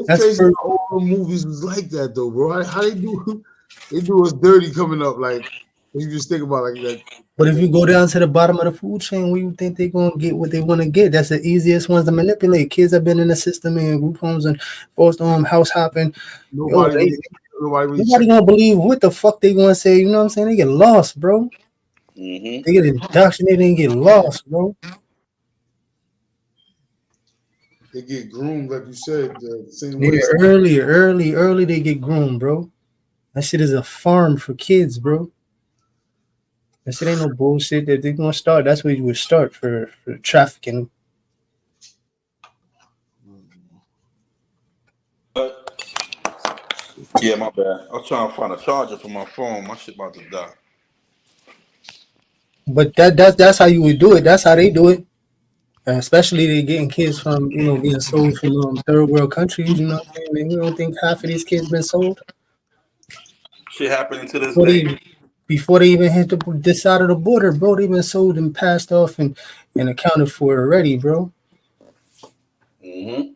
That's crazy. All the movies was like that, though, bro. How they do? They do us dirty coming up, like. You just think about like that. But if you go down to the bottom of the food chain, where you think they're gonna get what they want to get? That's the easiest ones to manipulate. Kids have been in the system in group homes and foster home, house hopping. Nobody gonna believe what the fuck they gonna say. You know what I'm saying? They get lost, bro. Mm-hmm. They get indoctrinated and get lost, bro. They get groomed, like you said. The same way. Early. They get groomed, bro. That shit is a farm for kids, bro. That shit ain't no bullshit that they're gonna start. That's where you would start for trafficking. Yeah, my bad. I was trying to find a charger for my phone. My shit about to die. But that's how you would do it. That's how they do it. Especially they getting kids from being sold from third world countries. You know what I'm saying? You don't think half of these kids been sold? Shit happening to this day. Before they even hit this side of the border, bro, they've been sold and passed off and accounted for already, bro. Mm-hmm.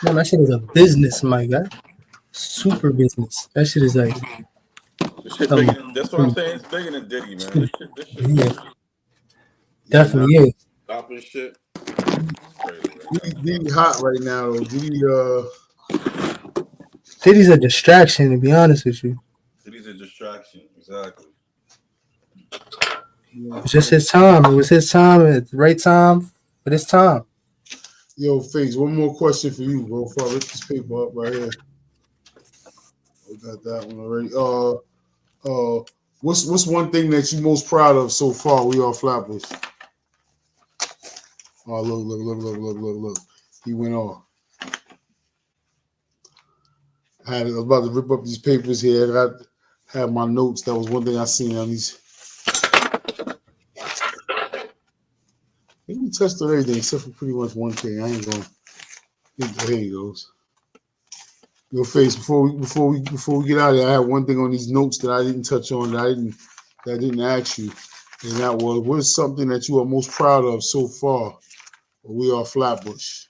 Man, that shit is a business, my guy. Super business. That shit is like This shit some, bigger than, that's what I'm saying. It's bigger than Diddy, man. This shit yeah, is definitely is. stopping shit. Crazy, man. Diddy hot right now though. Diddy's a distraction, to be honest with you. Diddy's a distraction. Exactly. It's just his time. It was his time at the right time, but it's time. Yo, Face, one more question for you, bro. Before I rip this paper up right here. We got that one already. What's one thing that you most proud of so far? We are Flatbush. Oh, look. He went off. I was about to rip up these papers here. I had my notes. That was one thing I seen on these. We touched on everything except for pretty much one thing. I ain't going. Here he goes. Your Face. Before we get out of here, I had one thing on these notes that I didn't touch on. That I didn't ask you, and that was, what is something that you are most proud of so far? We are Flatbush.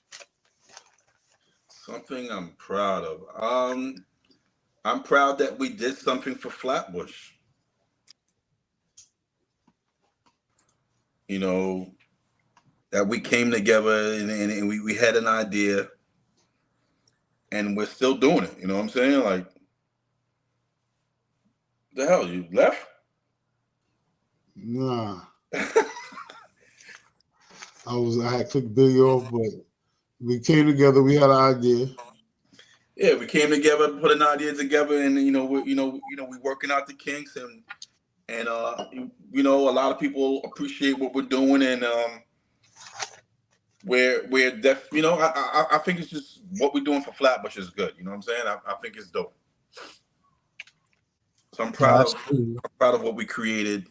Something I'm proud of. I'm proud that we did something for Flatbush. You know, that we came together and we had an idea and we're still doing it. You know what I'm saying? Like, the hell, you left? Nah. I had clicked Billy off, but we came together, we had an idea. Yeah, we came together, put an idea together, and we working out the kinks, and a lot of people appreciate what we're doing, and we're deaf. I think it's just what we're doing for Flatbush is good. You know what I'm saying? I think it's dope. So I'm proud of what we created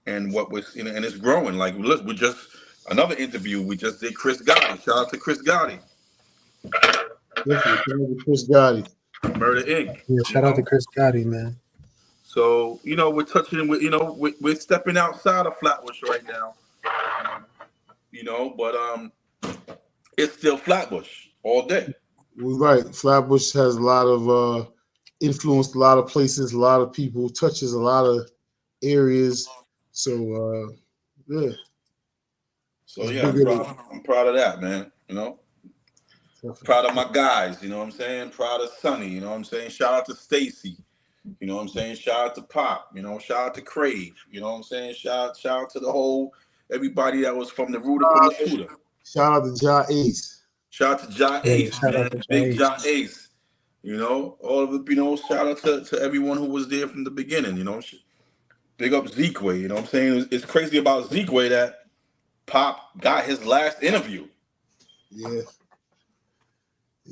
and what was, and it's growing. Like, look, we just another interview we just did. Chris Gotti. Shout out to Chris Gotti. Definitely, shout out to Chris Gotti. Murder Inc. Yeah, shout out to Chris Gotti, man. So we're touching with we're stepping outside of Flatbush right now. But it's still Flatbush all day. We're right. Flatbush has a lot of influenced a lot of places, a lot of people, touches a lot of areas. So yeah. So yeah, I'm proud of that, man. Proud of my guys, you know what I'm saying? Proud of Sonny, you know what I'm saying? Shout out to Stacy, you know what I'm saying? Shout out to Pop, shout out to Crave, you know what I'm saying? Shout out to the whole everybody that was from the rooter, from the shooter. Shout out to Ja Ace. Shout out to Ja Ace, man. Big Ja Ace. All of the, shout out to everyone who was there from the beginning, Big up Zekeway, you know what I'm saying? It's crazy about Zekeway that Pop got his last interview. Yeah.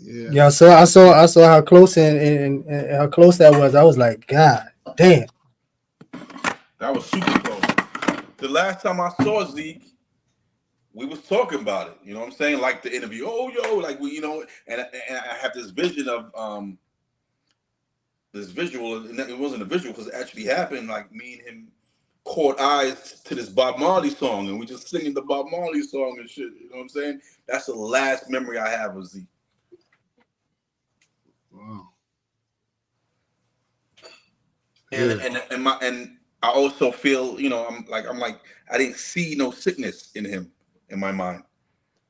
Yeah, so I saw how close and how close that was. I was like, God damn. That was super close. The last time I saw Zeke, we was talking about it. You know what I'm saying? Like the interview. Oh, yo, like we, and I have this vision of this visual, and it wasn't a visual because it actually happened. Like me and him caught eyes to this Bob Marley song, and we just singing the Bob Marley song and shit. You know what I'm saying? That's the last memory I have of Zeke. Wow. And I also feel, I'm like I didn't see no sickness in him in my mind.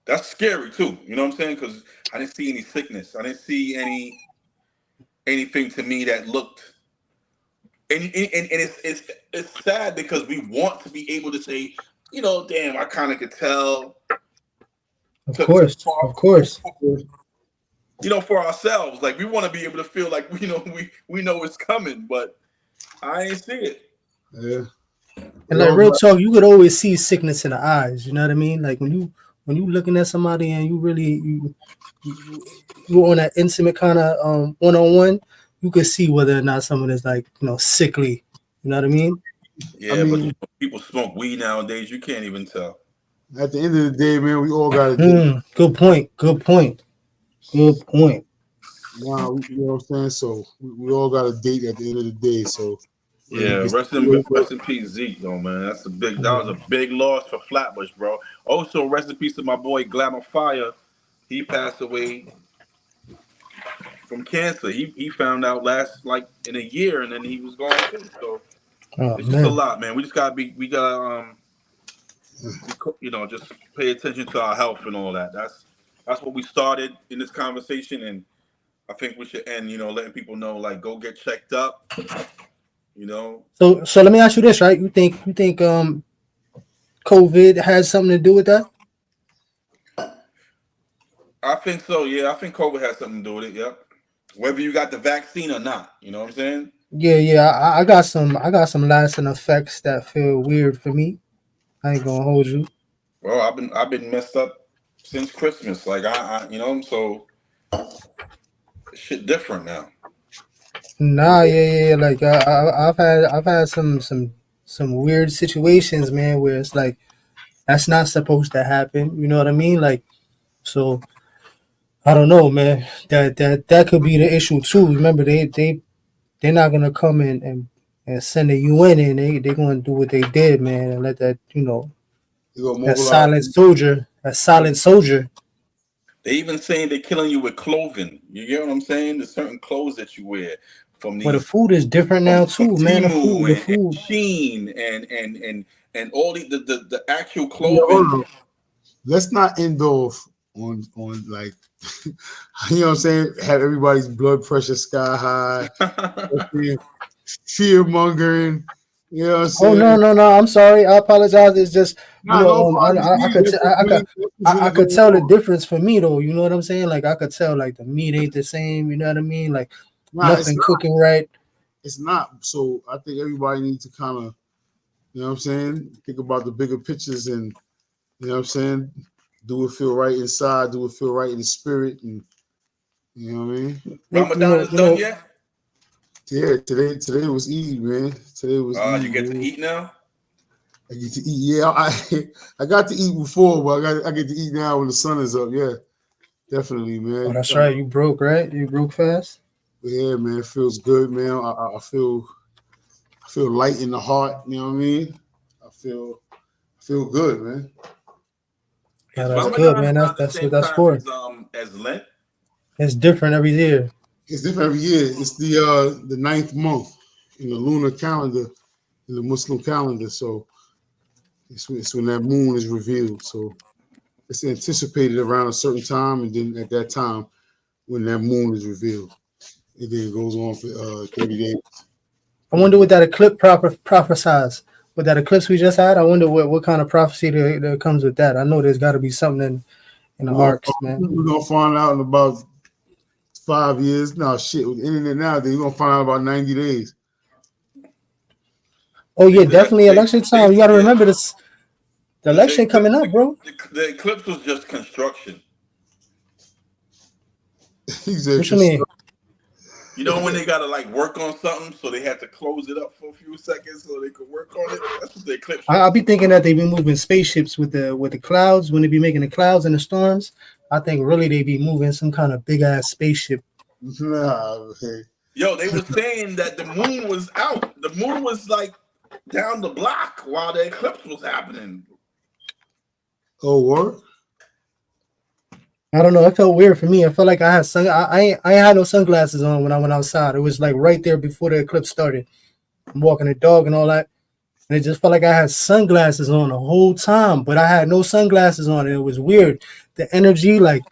That's scary too. You know what I'm saying? Because I didn't see any sickness. I didn't see anything to me that looked. And it's sad because we want to be able to say, damn, I kind of could tell. Of course. For ourselves, like we want to be able to feel like we know it's coming, but I ain't see it. Yeah. And like real talk, you could always see sickness in the eyes. You know what I mean? Like when you looking at somebody and you really you on that intimate kind of one-on-one, you could see whether or not someone is like sickly. You know what I mean? Yeah, but people smoke weed nowadays. You can't even tell. At the end of the day, man, we all got to do. Good point. Wow, you know what I'm saying? So we all got a date at the end of the day. So yeah, rest in peace, Zeke, though, man. That was a big loss for Flatbush, bro. Also, rest in peace to my boy Glamour Fire, He passed away from cancer. He found out last like in a year, and then he was gone too. So Oh it's just a man. lot, man. We just gotta just pay attention to our health and all that. That's what we started in this conversation, and I think we should end, letting people know, like, go get checked up, So let me ask you this, right? You think COVID has something to do with that? I think so. Yeah, I think COVID has something to do with it. Yep. Whether you got the vaccine or not, you know what I'm saying? Yeah. I got some lasting effects that feel weird for me. I ain't gonna hold you. Well, I've been messed up since Christmas. Like so shit different now. Nah, yeah. Like I've had some weird situations, man, where it's like that's not supposed to happen. You know what I mean? Like, so I don't know, man. That could be the issue too. Remember, they're not gonna come in and send the UN in. They're gonna do what they did, man, and let that You gonna that mobilize. silent soldier. They even saying they're killing you with clothing. You get what I'm saying? There's certain clothes that you wear from But the these food is different now from too, man. The Timu and food. Sheen and all the actual Yo, hold clothing. on. Let's not end off on like you know what I'm saying, have everybody's blood pressure sky high, fear mongering, you know what I'm Oh saying? no! I'm sorry. I apologize. It's just Nah, no problem. I could tell the difference for me though. You know what I'm saying? Like I could tell like the meat ain't the same. You know what I mean? Like Nah, nothing cooking right. it's not. So I think everybody needs to kind of, you know what I'm saying, think about the bigger pictures and you know what I'm saying, do it feel right inside, do it feel right in the spirit, and you know what I mean? Ramadan is done yet? Yeah, today was Eid, man. Today was Eid. You get man. to eat now? I get to eat. Yeah, I got to eat before, but I get to eat now when the sun is up. Yeah, definitely, man. Oh, that's right. You broke, right? You broke fast. Yeah, man. It feels good, man. I feel light in the heart. You know what I mean? I feel good, man. Yeah, Is that's good, Ramadan man. around the That's what same that's time for. as Lent? It's different every year. It's different every year. It's the ninth month in the lunar calendar, in the Muslim calendar. So it's when that moon is revealed. So it's anticipated around a certain time, and then at that time, when that moon is revealed, and then it goes on for 30 days. I wonder what that eclipse prophesies. With that eclipse we just had, I wonder what kind of prophecy that comes with that. I know there's got to be something in the marks, man. We're gonna find out in about 5 years. No shit, with the internet nowadays, you're gonna find out about 90 days. Oh yeah, definitely election time. You got to remember this. The election coming up, bro. The eclipse was just construction. What you mean? You know when they gotta like work on something, so they had to close it up for a few seconds so they could work on it. That's what the eclipse. I'll be thinking that they be moving spaceships with the clouds when they be making the clouds and the storms. I think really they be moving some kind of big ass spaceship. Nah, man. Yo, they were saying that the moon was out. The moon was like down the block while the eclipse was happening. Oh, what? I don't know. It felt weird for me. I felt like I had I ain't had no sunglasses on when I went outside. It was like right there before the eclipse started. I'm walking the dog and all that. And it just felt like I had sunglasses on the whole time, but I had no sunglasses on. And it was weird. The energy, like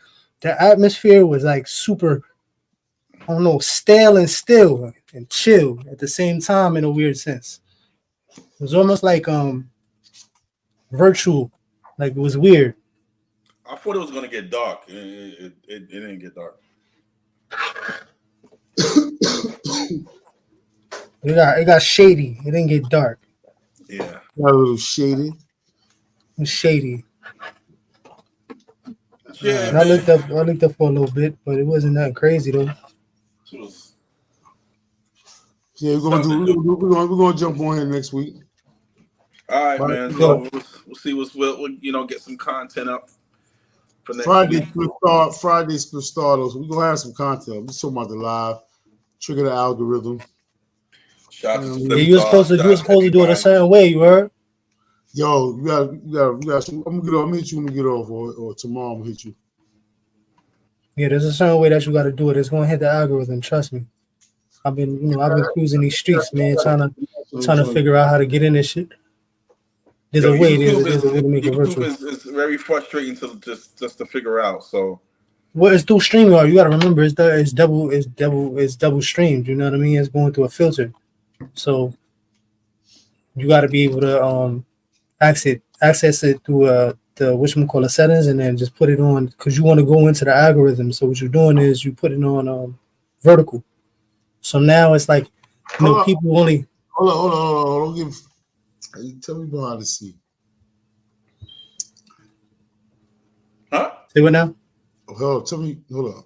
the atmosphere was like super, I don't know, stale and still and chill at the same time in a weird sense. It was almost like virtual. Like it was weird. I thought it was gonna get dark. It didn't get dark. It got shady. It didn't get dark. Yeah. Got a little shady. It was shady. Yeah, And I looked up for a little bit, but it wasn't that crazy though. Yeah, we're gonna jump on here next week. All right, man. So we'll see we'll get some content up for next week. Friday's for starters. We're gonna have some content. We're talking about the live, trigger the algorithm. You were supposed to do it a certain way, you heard? Yo, you got. I'm gonna hit you when we get off, or tomorrow I'm gonna hit you. Yeah, there's a certain way that you got to do it. It's gonna hit the algorithm. Trust me. I've been cruising these streets, man, trying to figure out how to get in this shit. There's Yo, a way. YouTube There's a way to make it virtual. is very frustrating to just to figure out. So. Well, it's through StreamYard. You got to remember, it's double streamed. You know what I mean? It's going through a filter, so you got to be able to access it through the whatchamacallit settings, and then just put it on because you want to go into the algorithm. So what you're doing is you put it on vertical. So now it's like people only. Hold on. Don't give. Tell me about Odyssey. Huh? Say what now? Hold on. Tell me. Hold on.